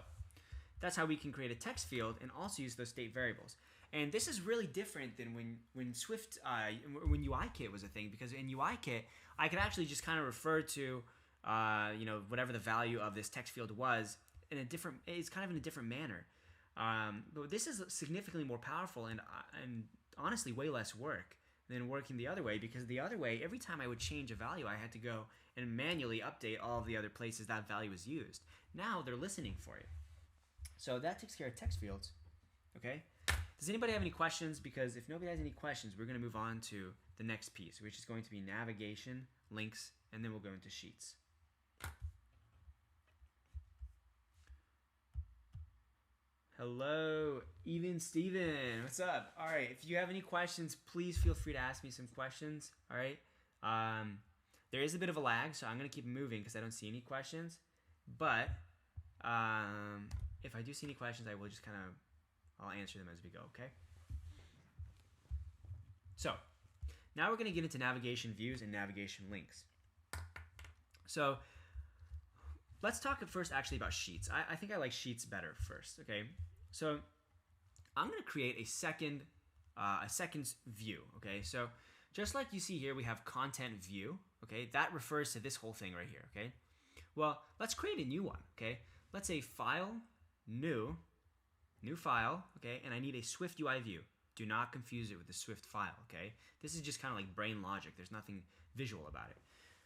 that's how we can create a text field and also use those state variables. And this is really different than when when UIKit was a thing, because in UIKit I could actually just kind of refer to whatever the value of this text field was in a different, it's kind of in a different manner. But this is significantly more powerful and honestly way less work than working the other way, because the other way, every time I would change a value, I had to go and manually update all of the other places that value was used. Now they're listening for it. So that takes care of text fields. Okay? Does anybody have any questions? Because if nobody has any questions, we're going to move on to the next piece, which is going to be navigation, links, and then we'll go into sheets. Hello, Even Steven. What's up? All right, if you have any questions, please feel free to ask me some questions. All right. There is a bit of a lag, so I'm going to keep moving because I don't see any questions. But if I do see any questions, I will just I'll answer them as we go, okay? So now we're going to get into navigation views and navigation links. So let's talk first actually about sheets. I think I like sheets better first, okay? So I'm going to create a second view, okay? So just like you see here, we have content view, okay? That refers to this whole thing right here, okay? Well, let's create a new one, okay? Let's say file, new file, okay? And I need a SwiftUI view. Do not confuse it with the Swift file, okay? This is just kind of like brain logic. There's nothing visual about it.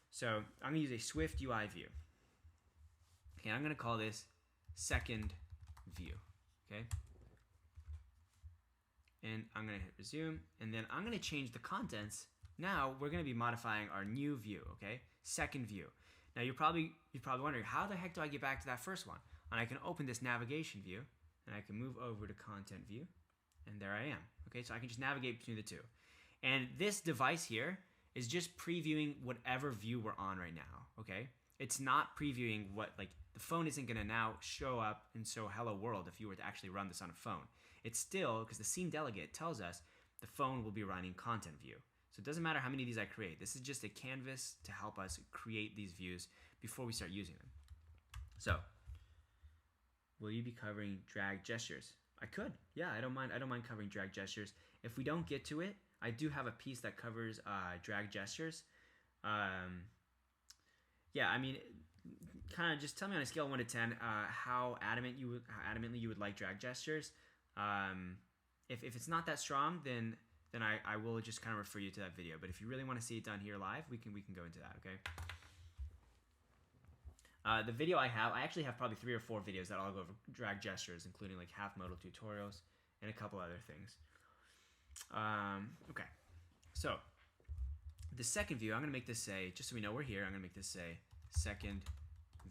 So I'm going to use a SwiftUI view. Okay, I'm going to call this SecondView, okay? And I'm going to hit resume, and then I'm going to change the contents. Now we're going to be modifying our new view, okay? SecondView. Now you're probably wondering, how the heck do I get back to that first one? And I can open this navigation view, and I can move over to content view, and there I am. Okay, so I can just navigate between the two. And this device here is just previewing whatever view we're on right now, okay? It's not previewing what, like, the phone isn't going to now show up and show hello world if you were to actually run this on a phone. It's still, because the scene delegate tells us the phone will be running content view. So it doesn't matter how many of these I create. This is just a canvas to help us create these views before we start using them. So, will you be covering drag gestures? I could. Yeah, I don't mind covering drag gestures. If we don't get to it, I do have a piece that covers drag gestures. Yeah, I mean, kind of just tell me on a scale of 1 to 10 how adamantly you would like drag gestures. If it's not that strong, then I will just kind of refer you to that video. But if you really want to see it done here live, we can go into that. Okay. The video I actually have probably 3 or 4 videos that I'll go over drag gestures, including like half modal tutorials and a couple other things. Okay, so the second view, I'm going to make this say, just so we know we're here, I'm going to make this say second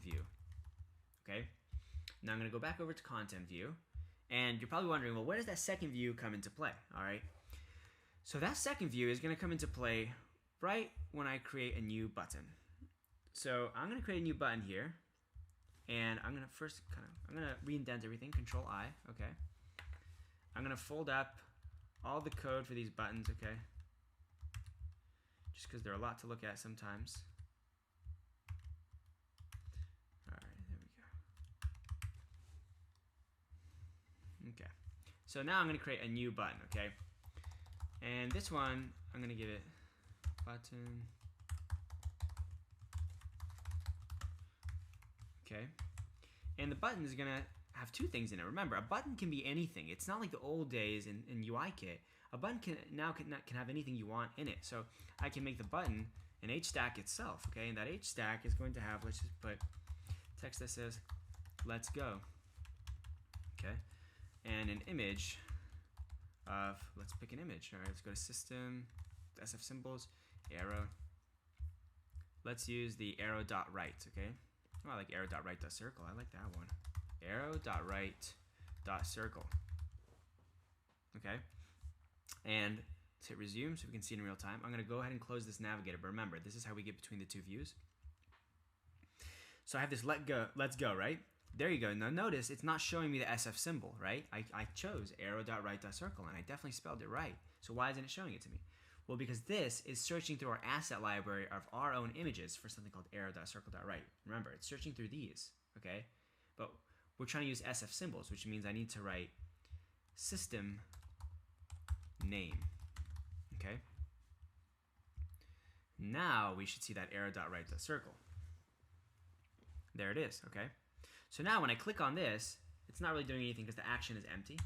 view. Okay, now I'm going to go back over to content view, and you're probably wondering, well, where does that second view come into play? All right, so that second view is going to come into play right when I create a new button. So I'm going to create a new button here, and I'm going to first I'm going to re-indent everything, Control I, okay. I'm going to fold up all the code for these buttons, okay, just because they're a lot to look at sometimes. All right, there we go. Okay, so now I'm going to create a new button, okay, and this one I'm going to give it button. Okay, and the button is gonna have 2 things in it. Remember, a button can be anything. It's not like the old days in UIKit. A button can have anything you want in it. So I can make the button an HStack itself. Okay, and that HStack is going to have, let's just put text that says "Let's go." Okay, and an image of, let's pick an image. All right, let's go to System, SF Symbols, Arrow. Let's use the arrow.right. Okay. Oh, I like arrow.right.circle. I like that one. Arrow.right.circle. Okay. And let's hit resume so we can see it in real time. I'm going to go ahead and close this navigator. But remember, this is how we get between the 2 views. So I have this let's go, right? There you go. Now notice it's not showing me the SF symbol, right? I chose arrow.right.circle, and I definitely spelled it right. So why isn't it showing it to me? Well, because this is searching through our asset library of our own images for something called arrow.circle.right. Remember, it's searching through these, okay? But we're trying to use SF symbols, which means I need to write system name, okay? Now we should see that arrow.right.circle. There it is, okay? So now when I click on this, it's not really doing anything because the action is empty,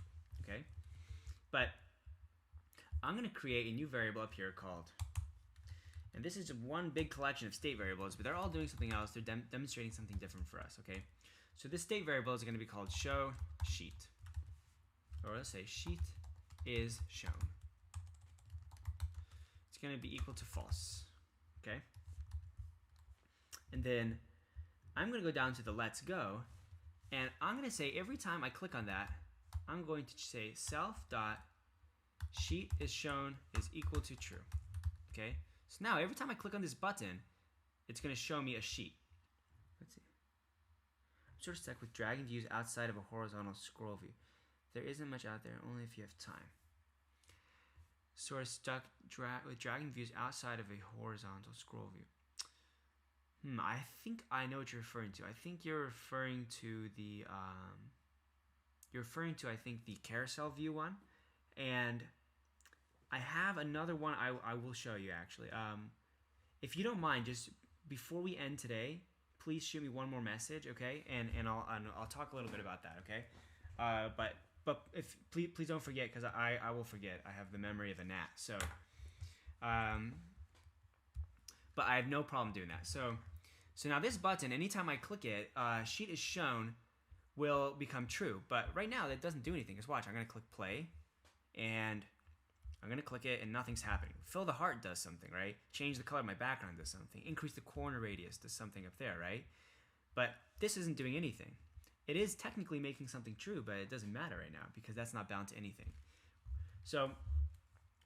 okay? But I'm going to create a new variable up here called, and this is one big collection of state variables, but they're all doing something else. They're demonstrating something different for us, okay? So this state variable is going to be called show sheet, or let's say sheet is shown. It's going to be equal to false, okay? And then I'm going to go down to the let's go, and I'm going to say every time I click on that, I'm going to say self.sheet is shown is equal to true. Okay, so now every time I click on this button, it's going to show me a sheet. Let's see. I'm sort of stuck with dragging views outside of a horizontal scroll view. There isn't much out there, only if you have time. Sort of stuck with dragging views outside of a horizontal scroll view. I think I know what you're referring to. I think you're referring to the I think the carousel view one, and I have another one I will show you actually. If you don't mind, just before we end today, please shoot me one more message, okay? And I'll talk a little bit about that, okay? But if please don't forget, because I will forget. I have the memory of a gnat. So, but I have no problem doing that. So now this button, anytime I click it, sheet is shown will become true. But right now that doesn't do anything. Just watch. I'm going to click play, and I'm going to click it, and nothing's happening. Fill the heart does something, right? Change the color of my background does something. Increase the corner radius does something up there, right? But this isn't doing anything. It is technically making something true, but it doesn't matter right now because that's not bound to anything. So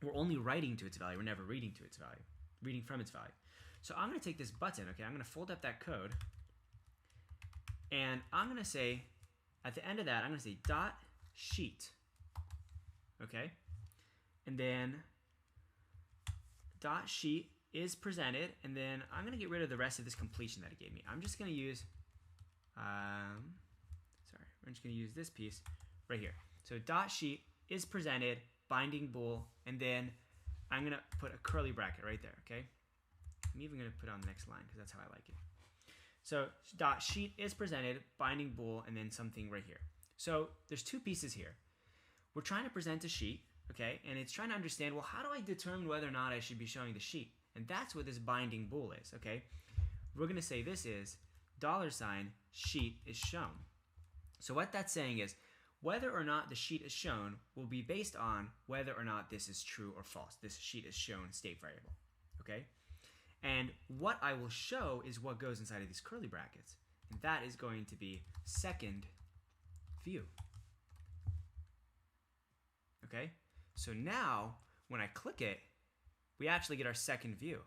we're only writing to its value. We're never reading to its value, reading from its value. So I'm going to take this button, okay? I'm going to fold up that code, and I'm going to say, at the end of that, I'm going to say dot sheet, okay? And then dot sheet is presented, and then I'm going to get rid of the rest of this completion that it gave me. I'm just going to use, we're just going to use this piece right here. So dot sheet is presented, binding bool, and then I'm going to put a curly bracket right there, okay? I'm even going to put it on the next line because that's how I like it. So dot sheet is presented, binding bool, and then something right here. So there's 2 pieces here. We're trying to present a sheet, okay? And it's trying to understand, well, how do I determine whether or not I should be showing the sheet? And that's what this binding bool is, okay? We're going to say this is $sheet is shown. So what that's saying is whether or not the sheet is shown will be based on whether or not this is true or false. This sheet is shown state variable. Okay? And what I will show is what goes inside of these curly brackets. And that is going to be SecondView. Okay? So now, when I click it, we actually get our SecondView.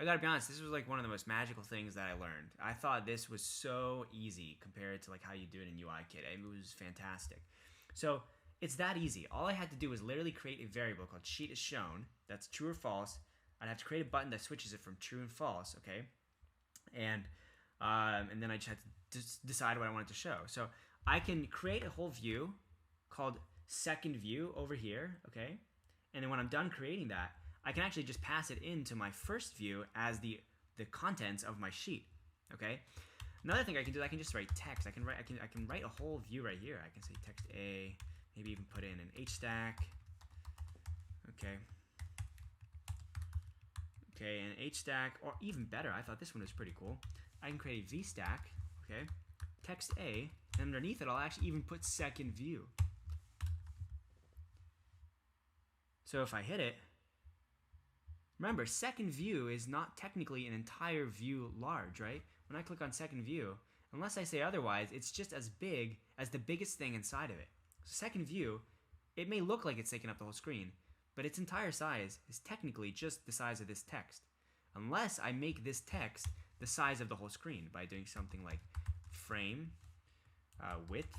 I gotta be honest, this was like one of the most magical things that I learned. I thought this was so easy compared to like how you do it in UIKit. It was fantastic. So it's that easy. All I had to do was literally create a variable called sheet is shown. That's true or false. I'd have to create a button that switches it from true and false, okay? And then I just had to decide what I wanted to show. So I can create a whole view called SecondView over here, okay? And then when I'm done creating that, I can actually just pass it into my first view as the contents of my sheet, okay? Another thing I can do, I can just write text. I can write a whole view right here. I can say text A, maybe even put in an H stack, okay? Okay, an H stack, or even better, I thought this one was pretty cool. I can create a V stack, okay? Text A, and underneath it, I'll actually even put SecondView. So if I hit it, remember, SecondView is not technically an entire view large, right? When I click on SecondView, unless I say otherwise, it's just as big as the biggest thing inside of it. So SecondView, it may look like it's taking up the whole screen, but its entire size is technically just the size of this text. Unless I make this text the size of the whole screen by doing something like frame width,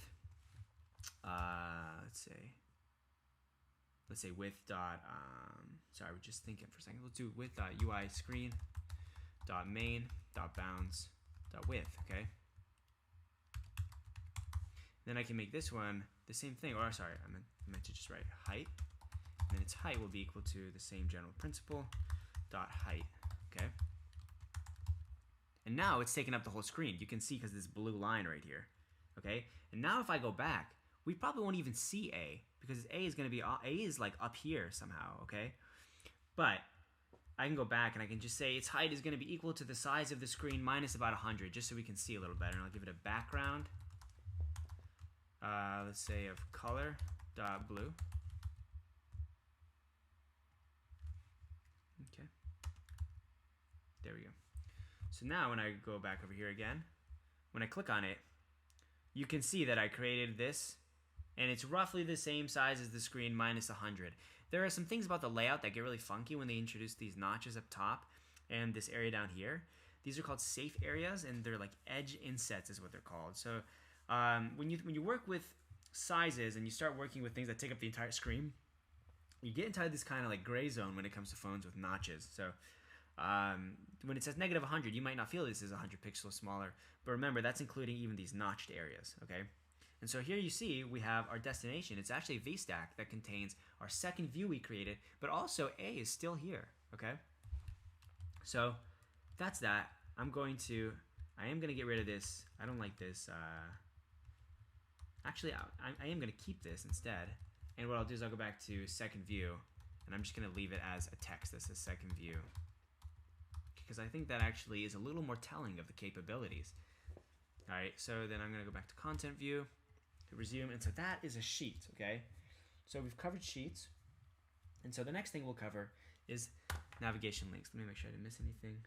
let's say width dot, sorry, we're just thinking for a second. Let's do width dot UI screen dot main dot bounds dot width, okay? Then I can make this one the same thing, or sorry, I meant to just write height. And then its height will be equal to the same general principle dot height, okay? And now it's taking up the whole screen. You can see because this blue line right here, okay? And now if I go back, we probably won't even see A because A is going to be, A is like up here somehow, okay? But I can go back and I can just say its height is going to be equal to the size of the screen minus about 100, just so we can see a little better. And I'll give it a background, let's say of color dot blue. Okay, there we go. So now when I go back over here again, when I click on it, you can see that I created this, and it's roughly the same size as the screen minus 100. There are some things about the layout that get really funky when they introduce these notches up top and this area down here. These are called safe areas, and they're like edge insets is what they're called. So when you work with sizes and you start working with things that take up the entire screen, you get into this kind of like gray zone when it comes to phones with notches. So when it says negative 100, you might not feel this is 100 pixels smaller, but remember that's including even these notched areas, okay? And so here you see we have our destination. It's actually a VStack that contains our second view we created, but also A is still here, okay? So that's that. I am going to get rid of this. I don't like this. Actually, I am going to keep this instead. And what I'll do is I'll go back to second view, and I'm just going to leave it as a text that says second view, because I think that actually is a little more telling of the capabilities. All right, so then I'm going to go back to content view, to resume, and so that is a sheet, okay? So we've covered sheets, and so the next thing we'll cover is navigation links. Let me make sure I didn't miss anything.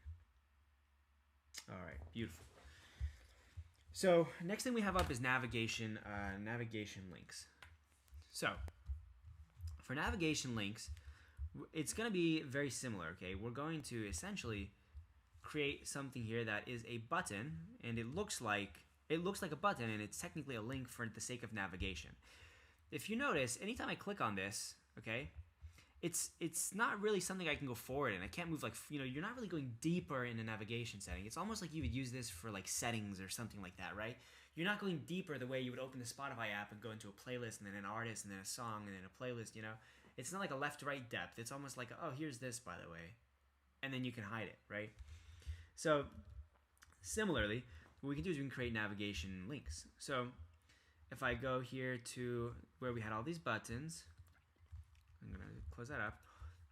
All right, beautiful. So next thing we have up is navigation links. So for navigation links, it's going to be very similar, okay? We're going to essentially create something here that is a button, and it looks like a button, and it's technically a link for the sake of navigation. If you notice, anytime I click on this, okay, it's not really something I can go forward in. I can't move, like, you know, you're not really going deeper in a navigation setting. It's almost like you would use this for like settings or something like that, right? You're not going deeper the way you would open the Spotify app and go into a playlist and then an artist and then a song and then a playlist, you know? It's not like a left-right depth. It's almost like, oh, here's this, by the way. And then you can hide it, right? So similarly, what we can do is we can create navigation links. So if I go here to where we had all these buttons, I'm going to close that up.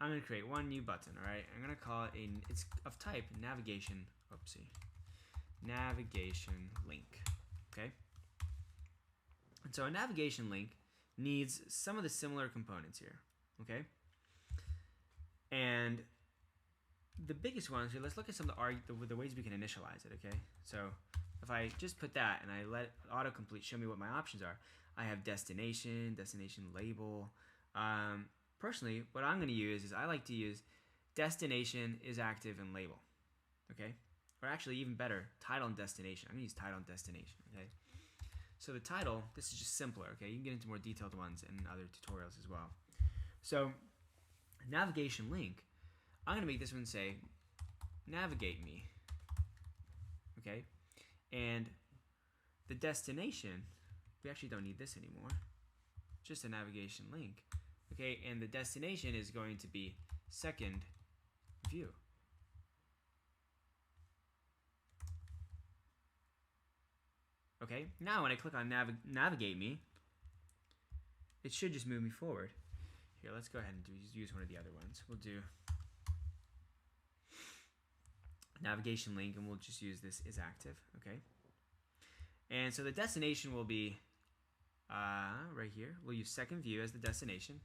I'm going to create one new button, all right? I'm going to call it it's of type navigation, navigation link. Okay. And so a navigation link needs some of the similar components here. Okay. And the biggest ones here, let's look at some of the ways we can initialize it. Okay. So if I just put that and I let autocomplete show me what my options are, I have destination, destination label. Personally, what I'm going to use is I like to use destination is active and label. Okay. Or actually even better, title and destination. I'm going to use title and destination. Okay. So the title, this is just simpler. Okay. You can get into more detailed ones in other tutorials as well. So navigation link, I'm going to make this one say navigate me. Okay. And the destination, we actually don't need this anymore. Just a navigation link. Okay. And the destination is going to be SecondView. Okay, now when I click on navigate me, it should just move me forward. Here, let's go ahead and use one of the other ones. We'll do navigation link, and we'll just use this is active. Okay, and so the destination will be right here. We'll use SecondView as the destination.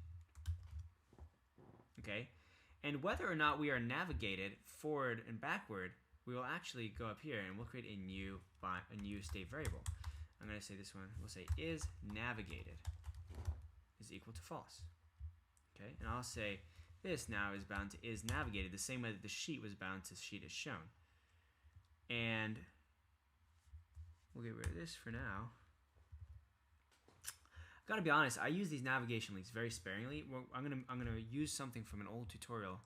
Okay, and whether or not we are navigated forward and backward, we will actually go up here and we'll create a new state variable. I'm going to say this one, we'll say is navigated is equal to false. Okay, and I'll say this now is bound to is navigated the same way that the sheet was bound to sheet as shown. And we'll get rid of this for now. I've got to be honest, I use these navigation links very sparingly. I'm gonna use something from an old tutorial.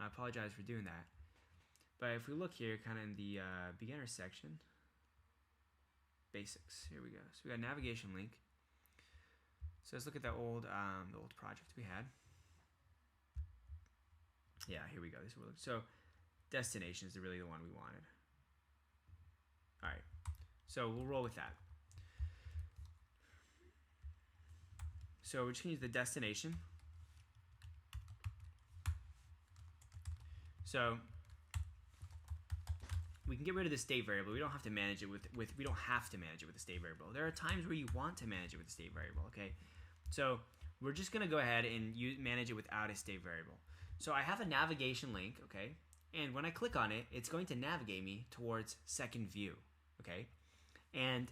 I apologize for doing that. But if we look here, kind of in the beginner section, basics, here we go. So we got navigation link. So let's look at the old project we had. Yeah, here we go. This is what we're looking. So destination is really the one we wanted. All right, so we'll roll with that. So we're just gonna use the destination. So we can get rid of the state variable. We don't have to manage it with we don't have to manage it with the state variable. There are times where you want to manage it with the state variable. Okay, so we're just gonna go ahead and manage it without a state variable. So I have a navigation link. Okay, and when I click on it, it's going to navigate me towards SecondView. Okay, and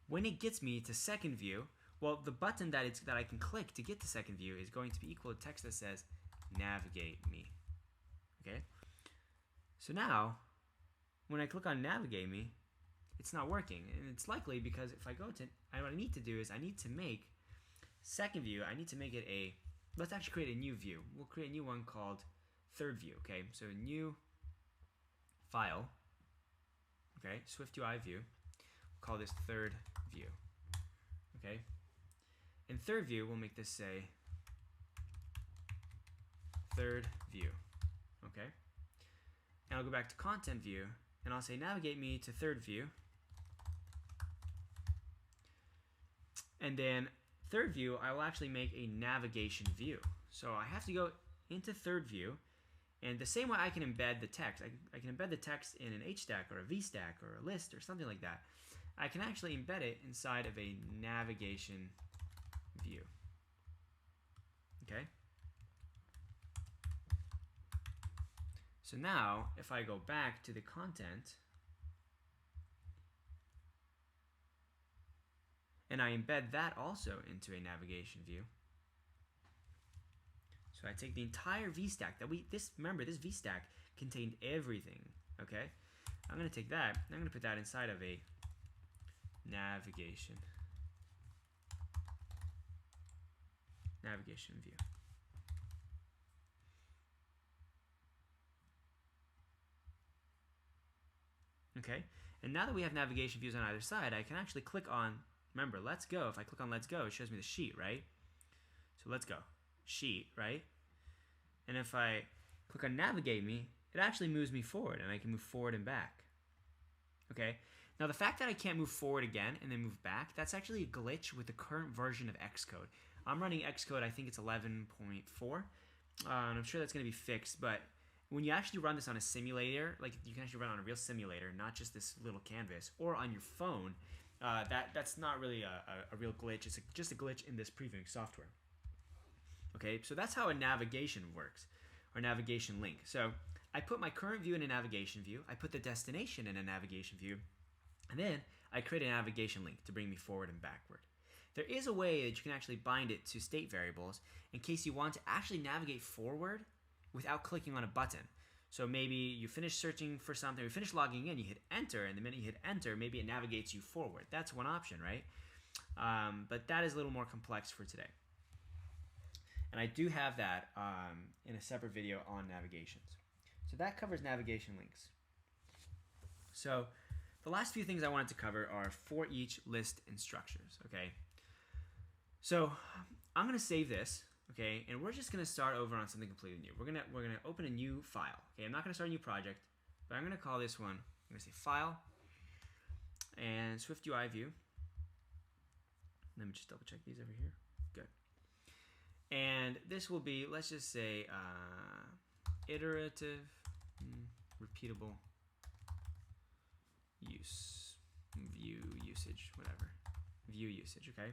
when it gets me to SecondView, well, the button that I can click to get to SecondView is going to be equal to text that says navigate me. Okay, so now when I click on navigate me, it's not working, and it's likely because if I go to, what I need to do is I need to make SecondView, I need to make it a, let's actually create a new view. We'll create a new one called ThirdView. Okay, so new file, okay, SwiftUI view, we'll call this ThirdView. Okay, in ThirdView we'll make this say ThirdView. Okay, and I'll go back to content view and I'll say navigate me to ThirdView, and then ThirdView I will actually make a navigation view. So I have to go into ThirdView, and the same way I can embed the text, I can embed the text in an HStack or a VStack or a list or something like that. I can actually embed it inside of a navigation view. Okay. So now, if I go back to the content and I embed that also into a navigation view, so I take the entire VStack that remember this VStack contained everything. Okay, I'm going to take that and I'm going to put that inside of a navigation view. Okay, and now that we have navigation views on either side, I can actually click on, remember, let's go. If I click on let's go, it shows me the sheet, right? So let's go, sheet, right? And if I click on navigate me, it actually moves me forward, and I can move forward and back. Okay, now the fact that I can't move forward again and then move back, that's actually a glitch with the current version of Xcode. I'm running Xcode, I think it's 11.4. I'm sure that's going to be fixed, but when you actually run this on a simulator, like you can actually run on a real simulator, not just this little canvas, or on your phone, that's not really a real glitch. It's just a glitch in this previewing software. Okay, so that's how a navigation works, or navigation link. So I put my current view in a navigation view, I put the destination in a navigation view, and then I create a navigation link to bring me forward and backward. There is a way that you can actually bind it to state variables in case you want to actually navigate forward without clicking on a button. So maybe you finish searching for something, you finish logging in, you hit enter, and the minute you hit enter, maybe it navigates you forward. That's one option, right? But that is a little more complex for today. And I do have that in a separate video on navigations. So that covers navigation links. So the last few things I wanted to cover are for each, list, and structures, okay? So I'm gonna save this, okay, and we're just gonna start over on something completely new. We're gonna open a new file. Okay, I'm not gonna start a new project, but I'm gonna call this one. I'm gonna say File and SwiftUI View. Let me just double check these over here. Good. And this will be, let's just say, iterative, repeatable use, view usage, whatever, view usage. Okay.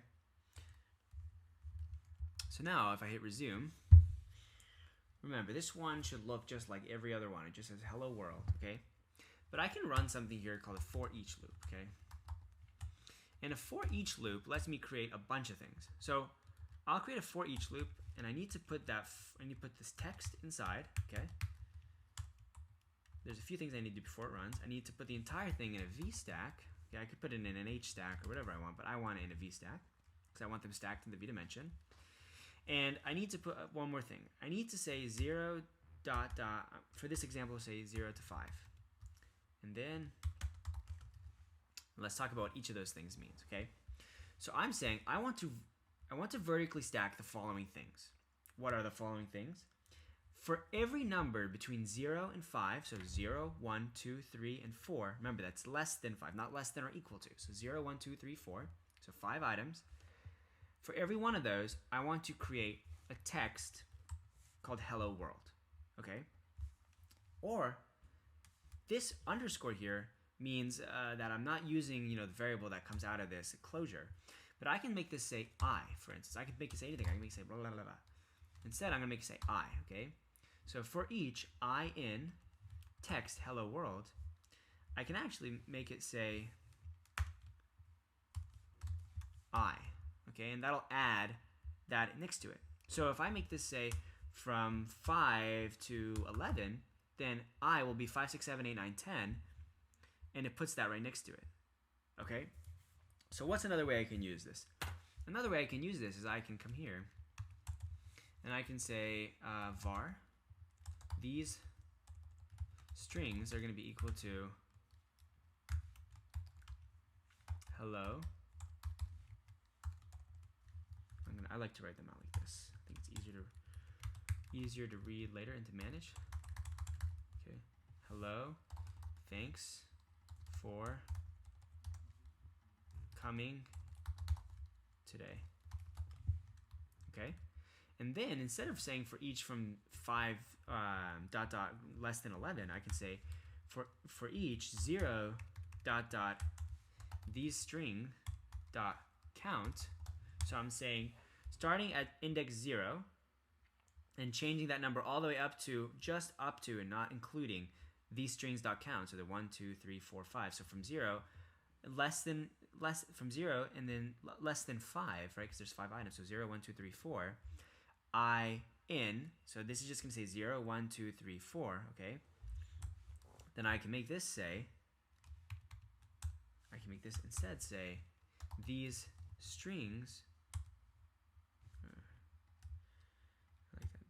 So now if I hit resume, remember this one should look just like every other one. It just says hello world, okay? But I can run something here called a for each loop, okay? And a for each loop lets me create a bunch of things. So I'll create a for each loop, and I need to put this text inside, okay? There's a few things I need to do before it runs. I need to put the entire thing in a V stack. Okay, I could put it in an H stack or whatever I want, but I want it in a V stack because I want them stacked in the V dimension. And I need to put one more thing. I need to say 0 dot dot, for this example, say 0 to 5. And then let's talk about what each of those things means, okay? So I'm saying I want to vertically stack the following things. What are the following things? For every number between 0 and 5, so 0, 1, 2, 3, and 4, remember that's less than 5, not less than or equal to. So 0, 1, 2, 3, 4, so 5 items. For every one of those, I want to create a text called hello world, okay? Or this underscore here means that I'm not using, the variable that comes out of this closure, but I can make this say I, for instance. I can make it say anything. I can make it say blah, blah, blah, blah. Instead, I'm gonna make it say I, okay? So for each I in text hello world, I can actually make it say I. Okay, and that'll add that next to it. So if I make this say from 5 to 11, then I will be 5, 6, 7, 8, 9, 10, and it puts that right next to it. Okay? So what's another way I can use this? Another way I can use this is I can come here, and I can say var, these strings are going to be equal to hello. I like to write them out like this. I think it's easier to read later and to manage. Okay. Hello. Thanks for coming today. Okay. And then instead of saying for each from 5 dot dot less than 11, I can say for each 0 dot dot these string dot count. So I'm saying starting at index 0 and changing that number all the way up to, just up to, and not including these strings dot count. So the 1, 2, 3, 4, 5. So from 0, from 0 and then less than 5, right? Because there's 5 items. So 0, 1, 2, 3, 4. I in. So this is just going to say 0, 1, 2, 3, 4. Okay. Then I can make this say, I can make this instead say these strings.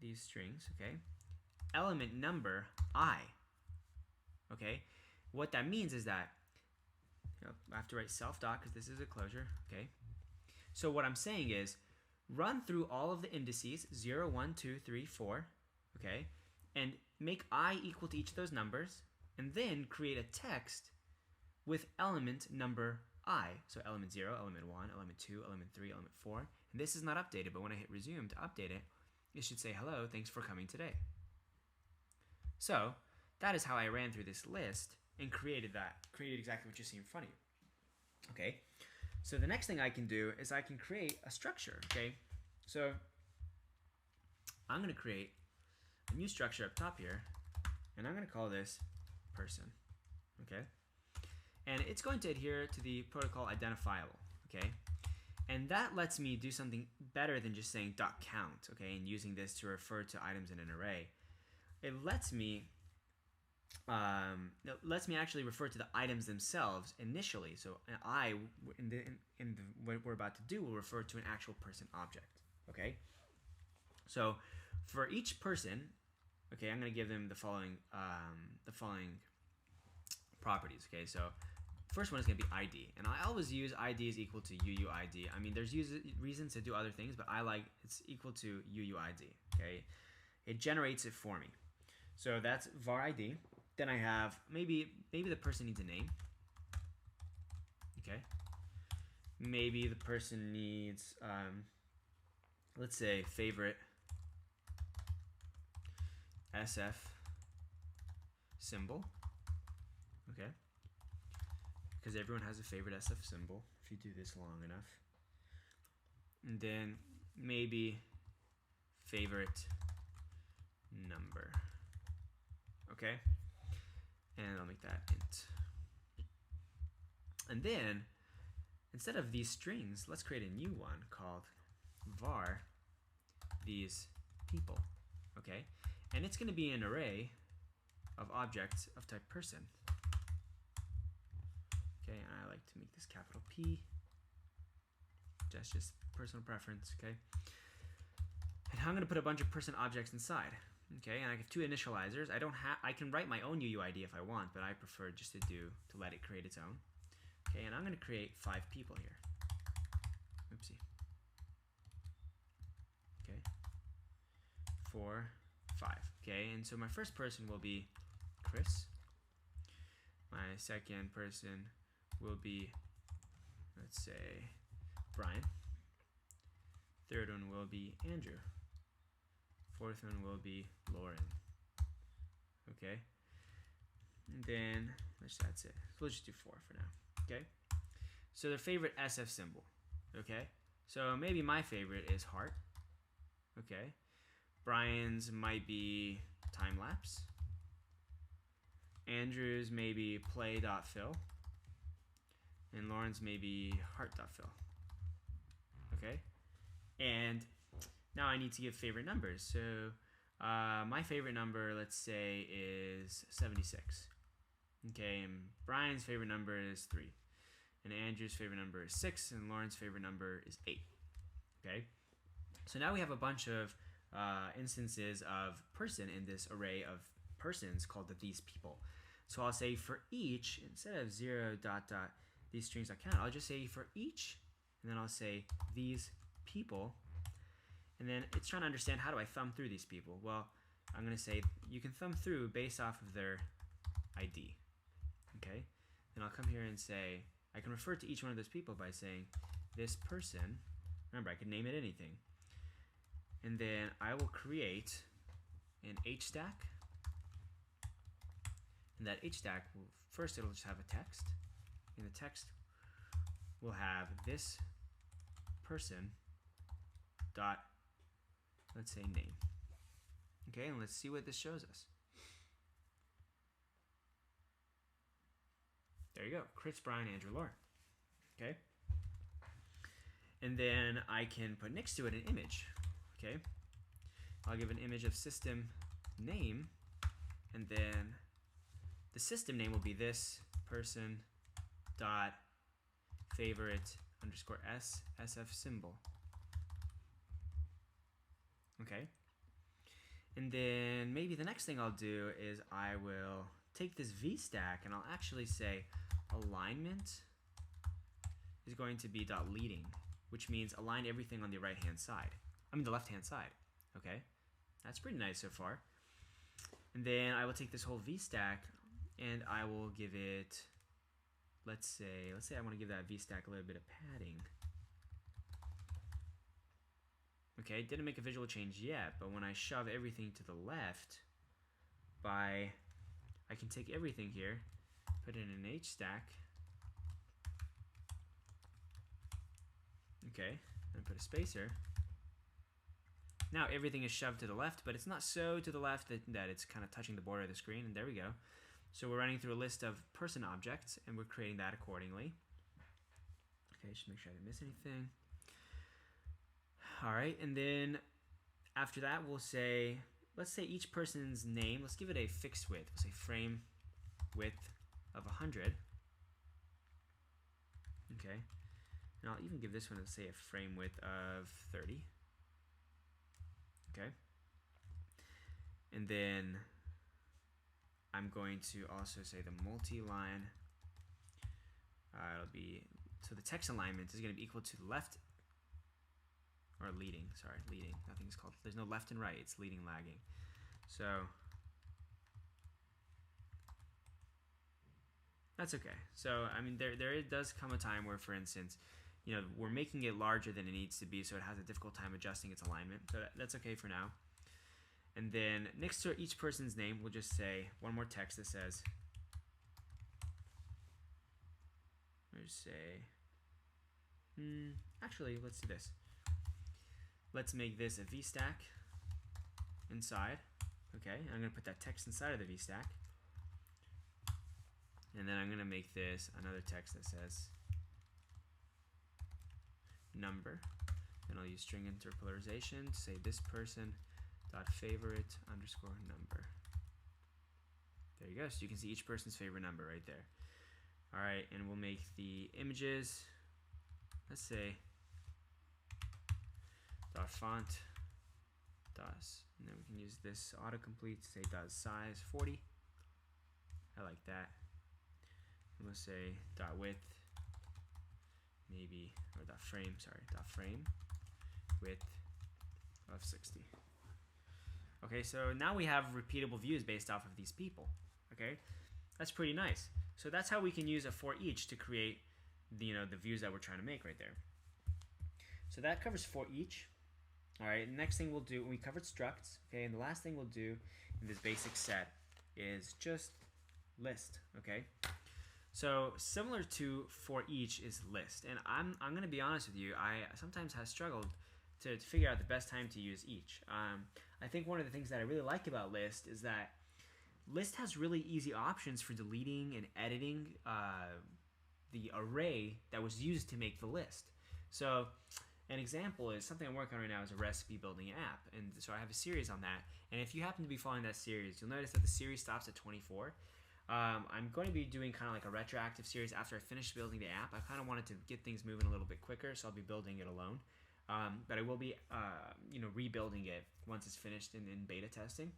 These strings, okay? Element number I, okay? What that means is that, I have to write self dot because this is a closure, okay? So what I'm saying is, run through all of the indices, 0, 1, 2, 3, 4, okay? And make I equal to each of those numbers, and then create a text with element number I. So element 0, element 1, element 2, element 3, element 4. And this is not updated, but when I hit resume to update it, it should say, hello, thanks for coming today. So that is how I ran through this list and created exactly what you see in front of you. Okay, so the next thing I can do is I can create a structure. Okay, so I'm going to create a new structure up top here, and I'm going to call this person. Okay, and it's going to adhere to the protocol identifiable. Okay, and that lets me do something better than just saying .count. Okay, and using this to refer to items in an array. It lets me actually refer to the items themselves initially. So I, what we're about to do, will refer to an actual person object. Okay. So for each person, okay, I'm going to give them the following properties. Okay. So first one is going to be ID, and I always use ID is equal to UUID. I mean, there's reasons to do other things, but I like it's equal to UUID. Okay. It generates it for me. So that's var ID. Then I have maybe the person needs a name. Okay. Maybe the person needs let's say favorite SF symbol. Okay. Because everyone has a favorite SF symbol if you do this long enough. And then maybe favorite number. Okay, and I'll make that int. And then instead of these strings, let's create a new one called var these people. Okay, and it's going to be an array of objects of type person. Okay, and I like to make this capital P. That's just personal preference. Okay, and I'm going to put a bunch of person objects inside. Okay, and I have two initializers. I can write my own UUID if I want, but I prefer just to let it create its own. Okay, and I'm going to create 5 people here. Oopsie. Okay, 4, 5. Okay, and so my first person will be Chris. My second person will be, let's say, Brian. Third one will be Andrew. Fourth one will be Lauren. Okay. And then that's it. So we'll just do 4 for now. Okay. So their favorite SF symbol. Okay. So maybe my favorite is heart. Okay. Brian's might be time lapse. Andrew's maybe play.fill. And Lauren's maybe heart.fill. Okay. And now I need to give favorite numbers. So my favorite number, let's say, is 76. Okay, and Brian's favorite number is 3. And Andrew's favorite number is 6. And Lauren's favorite number is 8. Okay, so now we have a bunch of instances of person in this array of persons called these people. So I'll say for each, instead of 0 ... these strings I count, I'll just say for each, and then I'll say these people. And then it's trying to understand, how do I thumb through these people? Well, I'm going to say you can thumb through based off of their ID. Okay? Then I'll come here and say, I can refer to each one of those people by saying this person. Remember, I can name it anything. And then I will create an H stack. And that H stack, first it'll just have a text. In the text, we'll have this person dot, let's say, name. Okay, and let's see what this shows us. There you go, Chris, Brian, Andrew, Lauren. Okay, and then I can put next to it an image. Okay, I'll give an image of system name, and then the system name will be this person dot favorite underscore SF symbol. Okay, and then maybe the next thing I'll do is I will take this V stack and I'll actually say alignment is going to be dot leading, which means align everything on the right hand side. I mean the left hand side. Okay, that's pretty nice so far. And then I will take this whole V stack and I will give it, let's say I want to give that V stack a little bit of padding. Okay, didn't make a visual change yet, but when I shove everything to the left, by, I can take everything here, put it in an H stack. Okay, and put a spacer. Now everything is shoved to the left, but it's not so to the left that it's kind of touching the border of the screen, and there we go. So we're running through a list of person objects, and we're creating that accordingly. Okay, just make sure I didn't miss anything. All right, and then after that, we'll say, let's say each person's name, let's give it a fixed width. We'll say frame width of 100. Okay, and I'll even give this one, let's say, a frame width of 30. Okay, and then I'm going to also say the multi-line, it'll be, so the text alignment is going to be equal to the left, or leading, sorry, leading, nothing's called, there's no left and right, it's leading, lagging. So that's okay. So I mean, there does come a time where, for instance, you know, we're making it larger than it needs to be, so it has a difficult time adjusting its alignment. So that's okay for now. And then next to each person's name, we'll just say one more text that says, let's say, actually, let's do this. Let's make this a VStack inside. Okay, I'm going to put that text inside of the VStack. And then I'm going to make this another text that says number. Then I'll use string interpolarization to say this person dot favorite underscore number. There you go. So you can see each person's favorite number right there. All right, and we'll make the images, let's say dot font does, and then we can use this autocomplete to say does size 40. I like that. And we'll say dot width, maybe, or dot frame, sorry, dot frame width of 60. Okay, so now we have repeatable views based off of these people. Okay, that's pretty nice. So that's how we can use a ForEach to create the, you know, the views that we're trying to make right there. So that covers ForEach. All right, next thing we'll do, we covered structs. Okay, and the last thing we'll do in this basic set is just list. Okay, so similar to ForEach is list, and I'm gonna be honest with you, I sometimes have struggled to figure out the best time to use each. I think one of the things that I really like about list is that list has really easy options for deleting and editing the array that was used to make the list. So an example is something I'm working on right now is a recipe building app, and so I have a series on that, and if you happen to be following that series, you'll notice that the series stops at 24. I'm going to be doing kind of like a retroactive series after I finish building the app. I kind of wanted to get things moving a little bit quicker, so I'll be building it alone. But I will be you know, rebuilding it once it's finished in beta testing.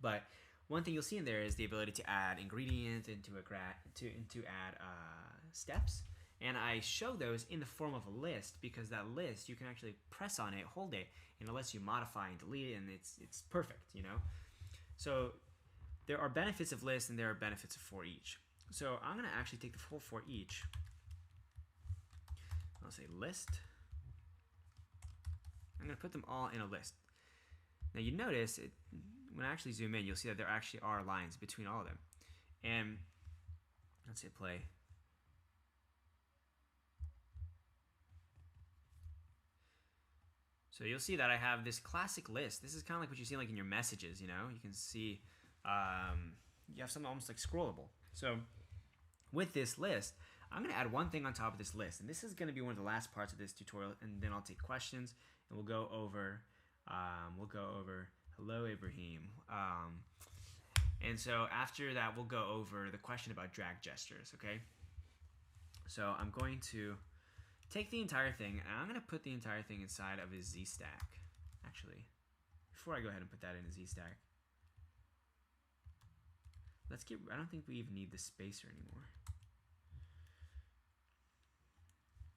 But one thing you'll see in there is the ability to add ingredients and to add steps. And I show those in the form of a list, because that list, you can actually press on it, hold it, and it lets you modify and delete it, and it's perfect, you know? So there are benefits of list and there are benefits of ForEach. So I'm going to actually take the full ForEach. I'll say list. I'm going to put them all in a list. Now you notice, when I actually zoom in, you'll see that there actually are lines between all of them. And let's hit play. So you'll see that I have this classic list. This is kind of like what you see like in your messages, you know? You can see you have something almost like scrollable. So with this list, I'm going to add one thing on top of this list. And this is going to be one of the last parts of this tutorial. And then I'll take questions and we'll go over hello, Ibrahim. And so after that, we'll go over the question about drag gestures, okay? So I'm going to take the entire thing, and I'm going to put the entire thing inside of a Z stack. Actually, before I go ahead and put that in a Z stack, I don't think we even need the spacer anymore.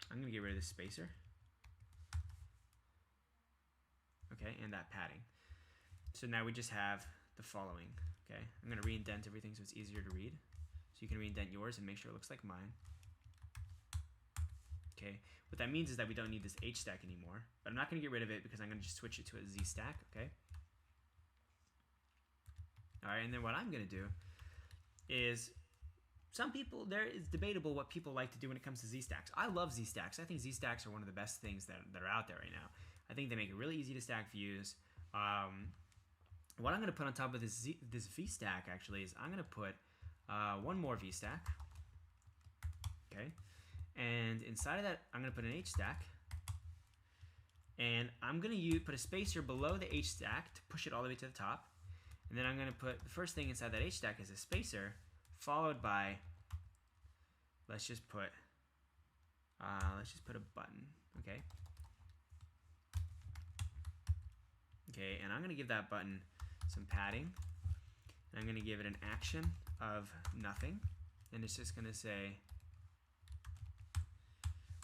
I'm going to get rid of the spacer. Okay, and that padding. So now we just have the following. Okay, I'm going to re-indent everything so it's easier to read. So you can re-indent yours and make sure it looks like mine. Okay, what that means is that we don't need this H stack anymore, but I'm not going to get rid of it because I'm going to just switch it to a Z stack. Okay. All right, and then what I'm going to do is, some people, there is debatable what people like to do when it comes to Z-stacks. I love Z-stacks. I think Z-stacks are one of the best things that are out there right now. I think they make it really easy to stack views. What I'm going to put on top of this V-stack actually is I'm going to put one more V-stack. Okay, and inside of that I'm going to put an H-stack. And I'm going to put a spacer below the H-stack to push it all the way to the top. And then I'm going to put the first thing inside that H-stack is a spacer, followed by, let's just put a button, okay? Okay, and I'm going to give that button some padding. And I'm going to give it an action of nothing. And it's just going to say,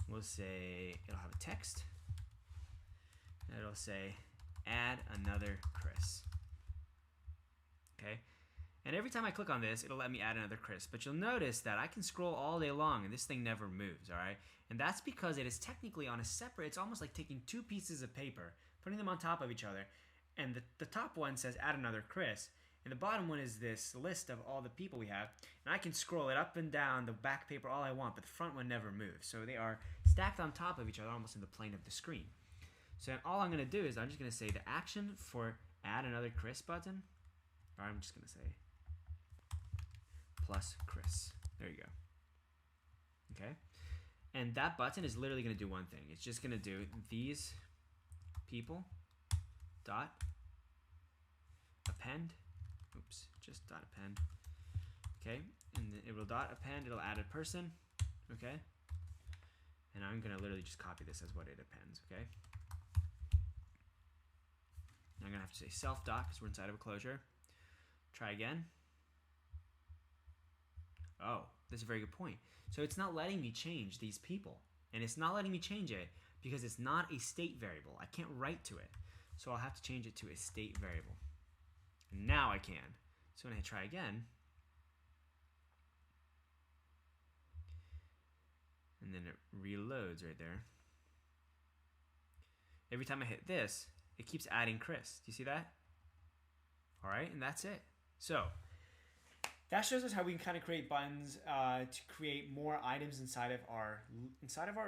we'll say, it'll have a text. And it'll say, add another Chris. Okay? And every time I click on this, it'll let me add another Chris. But you'll notice that I can scroll all day long and this thing never moves, all right? And that's because it is technically on a separate, it's almost like taking two pieces of paper, putting them on top of each other, and the top one says add another Chris, and the bottom one is this list of all the people we have, and I can scroll it up and down the back paper all I want, but the front one never moves. So they are stacked on top of each other, almost in the plane of the screen. So all I'm going to do is I'm just going to say the action for add another Chris button, or I'm just going to say plus Chris. There you go. Okay? And that button is literally going to do one thing. It's just going to do these people dot append. Oops, just dot append. Okay? And then it will dot append. It'll add a person. Okay? And I'm going to literally just copy this as what it appends. Okay? I'm going to have to say self dot because we're inside of a closure. Try again. Oh, that's a very good point. So it's not letting me change these people. And it's not letting me change it because it's not a state variable. I can't write to it. So I'll have to change it to a state variable. And now I can. So when I try again, and then it reloads right there. Every time I hit this, it keeps adding Chris. Do you see that? All right, and that's it. So that shows us how we can kind of create buttons to create more items inside of our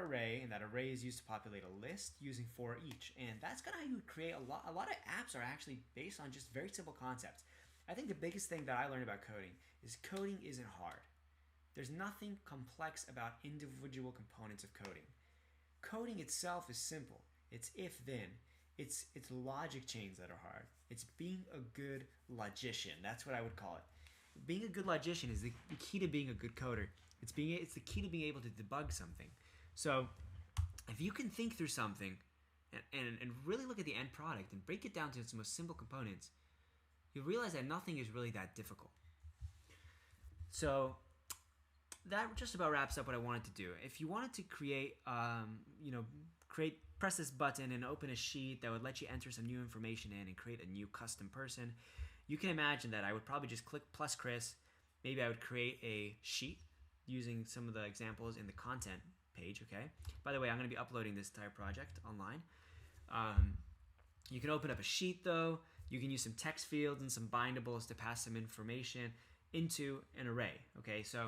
array, and that array is used to populate a list using ForEach. And that's kind of how you would create a lot of apps are actually based on just very simple concepts. I think the biggest thing that I learned about coding isn't hard. There's nothing complex about individual components of coding. Coding itself is simple. It's if-then. It's logic chains that are hard. It's being a good logician. That's what I would call it. Being a good logician is the key to being a good coder. It's the key to being able to debug something. So if you can think through something and really look at the end product and break it down to its most simple components, you'll realize that nothing is really that difficult. So that just about wraps up what I wanted to do. If you wanted to create, press this button and open a sheet that would let you enter some new information in and create a new custom person, you can imagine that I would probably just click plus Chris. Maybe I would create a sheet using some of the examples in the content page, okay? By the way, I'm going to be uploading this entire project online. You can open up a sheet though. You can use some text fields and some bindables to pass some information into an array, okay? So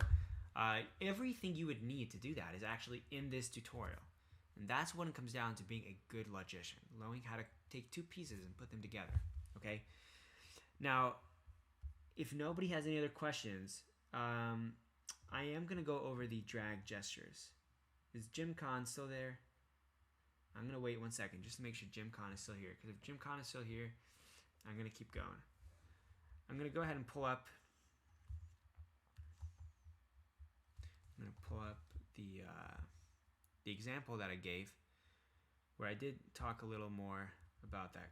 everything you would need to do that is actually in this tutorial. And that's when it comes down to being a good logician, knowing how to take two pieces and put them together, okay? Now, if nobody has any other questions, I am going to go over the drag gestures. Is Jim Khan still there? I'm going to wait 1 second just to make sure Jim Khan is still here. Because if Jim Khan is still here, I'm going to keep going. I'm going to go ahead and pull up. I'm going to pull up the example that I gave, where I did talk a little more about that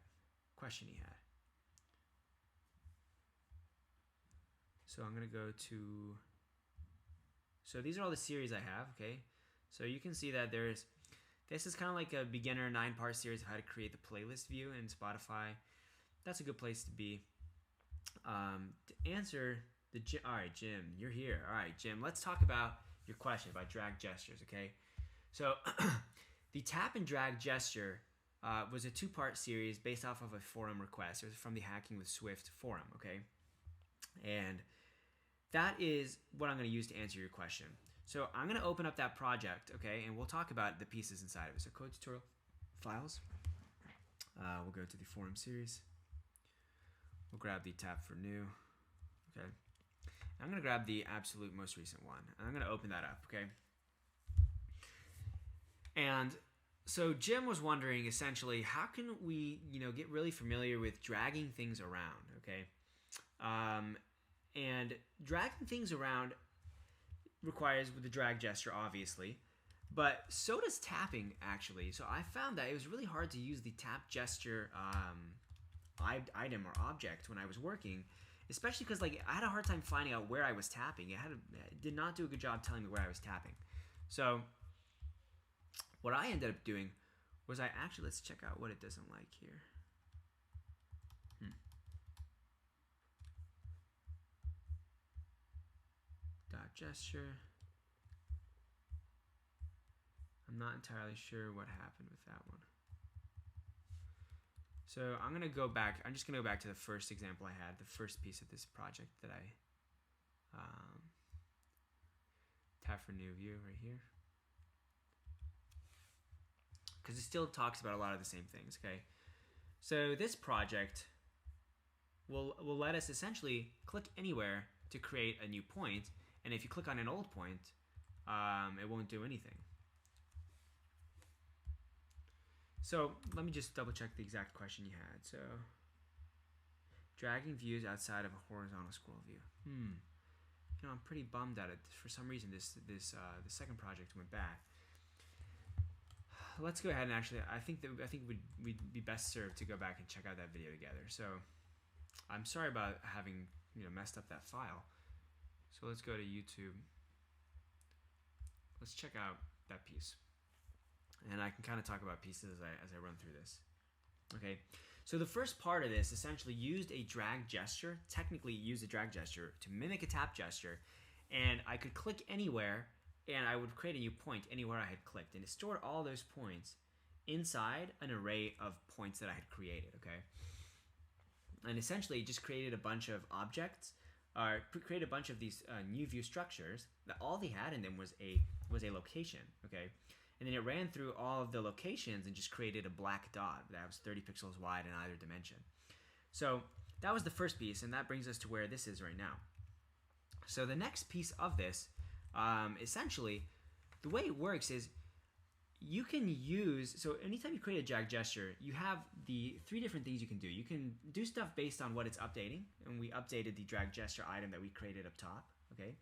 question he had. So I'm going to go to, so these are all the series I have, okay? So you can see that this is kind of like a beginner 9-part series of how to create the playlist view in Spotify. That's a good place to be. To answer all right, Jim, you're here. All right, Jim, let's talk about your question about drag gestures, okay? So the tap and drag gesture was a 2-part series based off of a forum request. It was from the Hacking with Swift forum, okay? And that is what I'm going to use to answer your question. So I'm going to open up that project, okay, and we'll talk about the pieces inside of it. So code tutorial files. We'll go to the forum series. We'll grab the tab for new. Okay. I'm going to grab the absolute most recent one. And I'm going to open that up, okay? And so Jim was wondering essentially, how can we, get really familiar with dragging things around, okay? And dragging things around requires the drag gesture, obviously, but so does tapping, actually. So I found that it was really hard to use the tap gesture item or object when I was working, especially because I had a hard time finding out where I was tapping. It did not do a good job telling me where I was tapping. So what I ended up doing was let's check out what it doesn't like here. Dot gesture. I'm not entirely sure what happened with that one. So I'm just going to go back to the first example I had, the first piece of this project that I tab for new view right here. Because it still talks about a lot of the same things, okay? So this project will let us essentially click anywhere to create a new point, and if you click on an old point, it won't do anything. So let me just double check the exact question you had. So dragging views outside of a horizontal scroll view. I'm pretty bummed at it. For some reason, the second project went bad. Let's go ahead and I think we'd be best served to go back and check out that video together. So I'm sorry about having messed up that file. So let's go to YouTube. Let's check out that piece, and I can kind of talk about pieces as I run through this. Okay, so the first part of this essentially used a drag gesture. Technically, used a drag gesture to mimic a tap gesture, and I could click anywhere, and I would create a new point anywhere I had clicked, and it stored all those points inside an array of points that I had created. Okay, and essentially it just created a bunch of objects, or created a bunch of these new view structures that all they had in them was a location. Okay, and then it ran through all of the locations and just created a black dot that was 30 pixels wide in either dimension. So that was the first piece, and that brings us to where this is right now. So the next piece of this, essentially, the way it works is you can use, so anytime you create a drag gesture, you have the three different things you can do. You can do stuff based on what it's updating, and we updated the drag gesture item that we created up top, okay?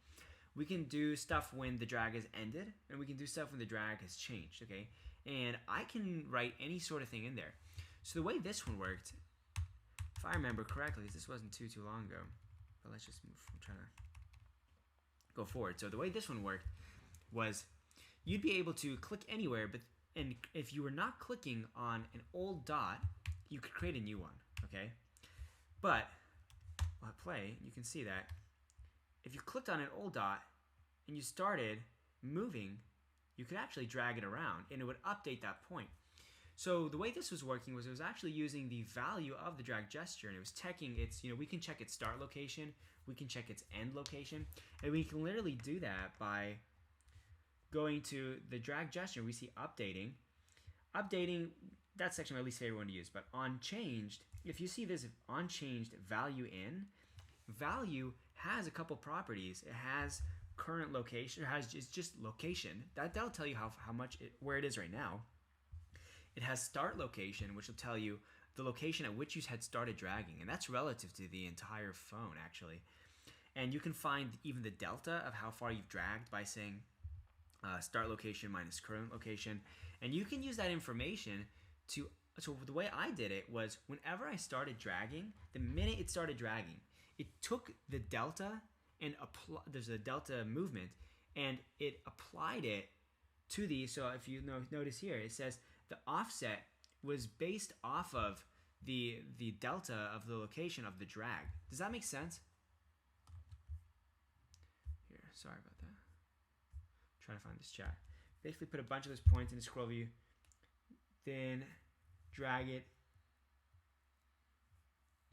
We can do stuff when the drag is ended, and we can do stuff when the drag has changed, okay? And I can write any sort of thing in there. So the way this one worked, if I remember correctly, this wasn't too long ago, but let's just move, I'm trying to go forward. So the way this one worked was you'd be able to click anywhere, and if you were not clicking on an old dot, you could create a new one, okay? But while I play, you can see that if you clicked on an old dot and you started moving, you could actually drag it around and it would update that point. So the way this was working was it was actually using the value of the drag gesture, and it was checking its, we can check its start location, we can check its end location, and we can literally do that by going to the drag gesture. We see updating, that section I at least favorite one to use, but on changed, if you see this on changed value in, value has a couple properties. It has current location, it's just location. That'll tell you how much where it is right now. It has start location, which will tell you the location at which you had started dragging, and that's relative to the entire phone actually. And you can find even the delta of how far you've dragged by saying start location minus current location, and you can use that information to. So the way I did it was whenever I started dragging, the minute it started dragging, it took the delta and there's a delta movement, and it applied it to the. So if you notice here, it says the offset was based off of the delta of the location of the drag. Does that make sense? Here, sorry about that. I'm trying to find this chat. Basically put a bunch of those points in a scroll view, then drag it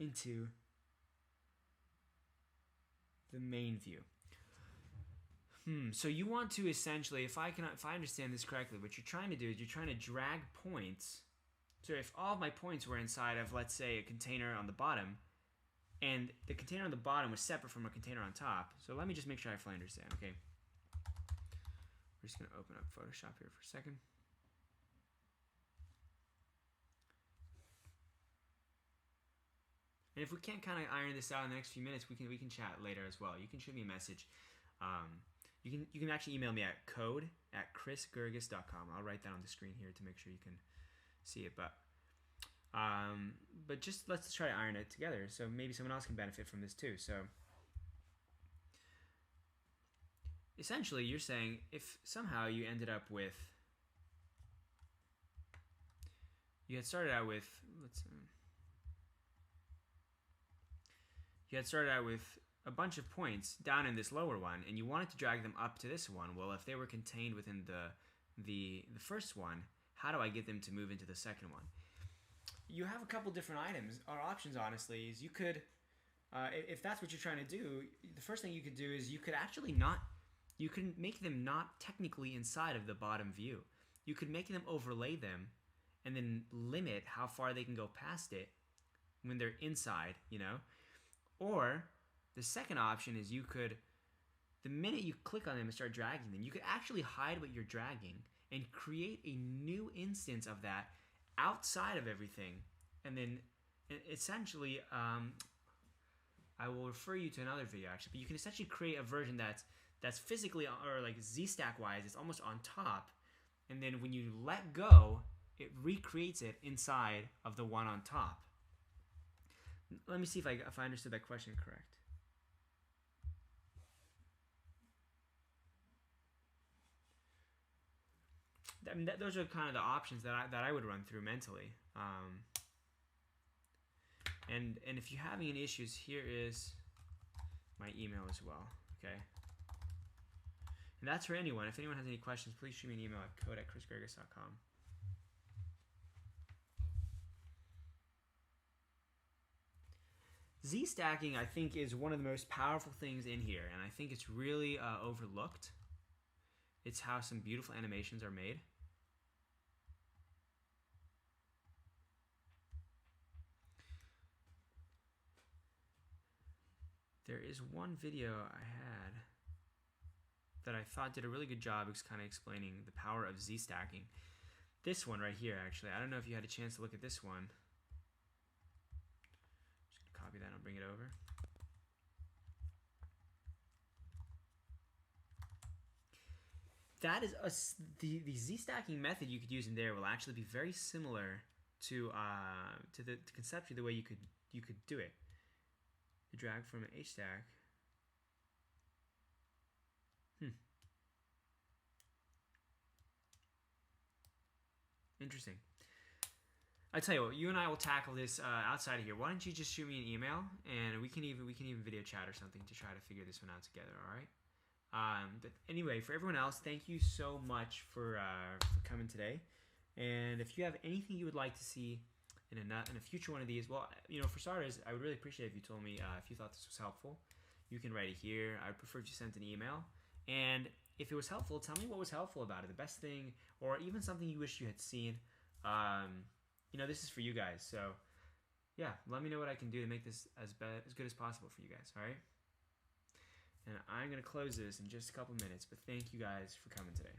into the main view. So you want to essentially, if I understand this correctly, what you're trying to do is you're trying to drag points. So if all of my points were inside of, let's say, a container on the bottom, and the container on the bottom was separate from a container on top. So let me just make sure I fully understand, okay? We're just going to open up Photoshop here for a second. And if we can't kind of iron this out in the next few minutes, we can chat later as well. You can shoot me a message. You can actually email me at code@chrisgerges.com. I'll write that on the screen here to make sure you can see it. But just let's try to iron it together, so maybe someone else can benefit from this too. So essentially, you're saying if somehow you ended up with, you had started out with, you had started out with a bunch of points down in this lower one, and you wanted to drag them up to this one. Well, if they were contained within the first one, how do I get them to move into the second one? You have a couple different items or options. Honestly, is you could, if that's what you're trying to do, the first thing you could do is you could actually you can make them not technically inside of the bottom view. You could make them overlay them, and then limit how far they can go past it when they're inside. Or the second option is you could, the minute you click on them and start dragging them, you could actually hide what you're dragging and create a new instance of that outside of everything. And then essentially, I will refer you to another video actually, but you can essentially create a version that's physically, or like Z-stack wise, it's almost on top. And then when you let go, it recreates it inside of the one on top. Let me see if I understood that question correct. I mean, those are kind of the options that I would run through mentally. And if you're having any issues, here is my email as well. Okay. And that's for anyone. If anyone has any questions, please shoot me an email at code@chrisgerges.com. Z-stacking, I think, is one of the most powerful things in here, and I think it's really overlooked. It's how some beautiful animations are made. There is one video I had that I thought did a really good job kind of explaining the power of Z-stacking. This one right here, actually. I don't know if you had a chance to look at this one. Just gonna copy that and I'll bring it over. That is the Z-stacking method you could use in there will actually be very similar to conceptually the way you could do it. You drag from an H-stack. Interesting. I tell you what, you and I will tackle this outside of here. Why don't you just shoot me an email and we can even video chat or something to try to figure this one out together. All right. But anyway, for everyone else, thank you so much for coming today. And if you have anything you would like to see in a future one of these, well, for starters, I would really appreciate if you told me if you thought this was helpful. You can write it here. I would prefer if you sent an email. And if it was helpful, tell me what was helpful about it, the best thing, or even something you wish you had seen. This is for you guys. So, yeah, let me know what I can do to make this as good as possible for you guys, all right? And I'm going to close this in just a couple minutes, but thank you guys for coming today.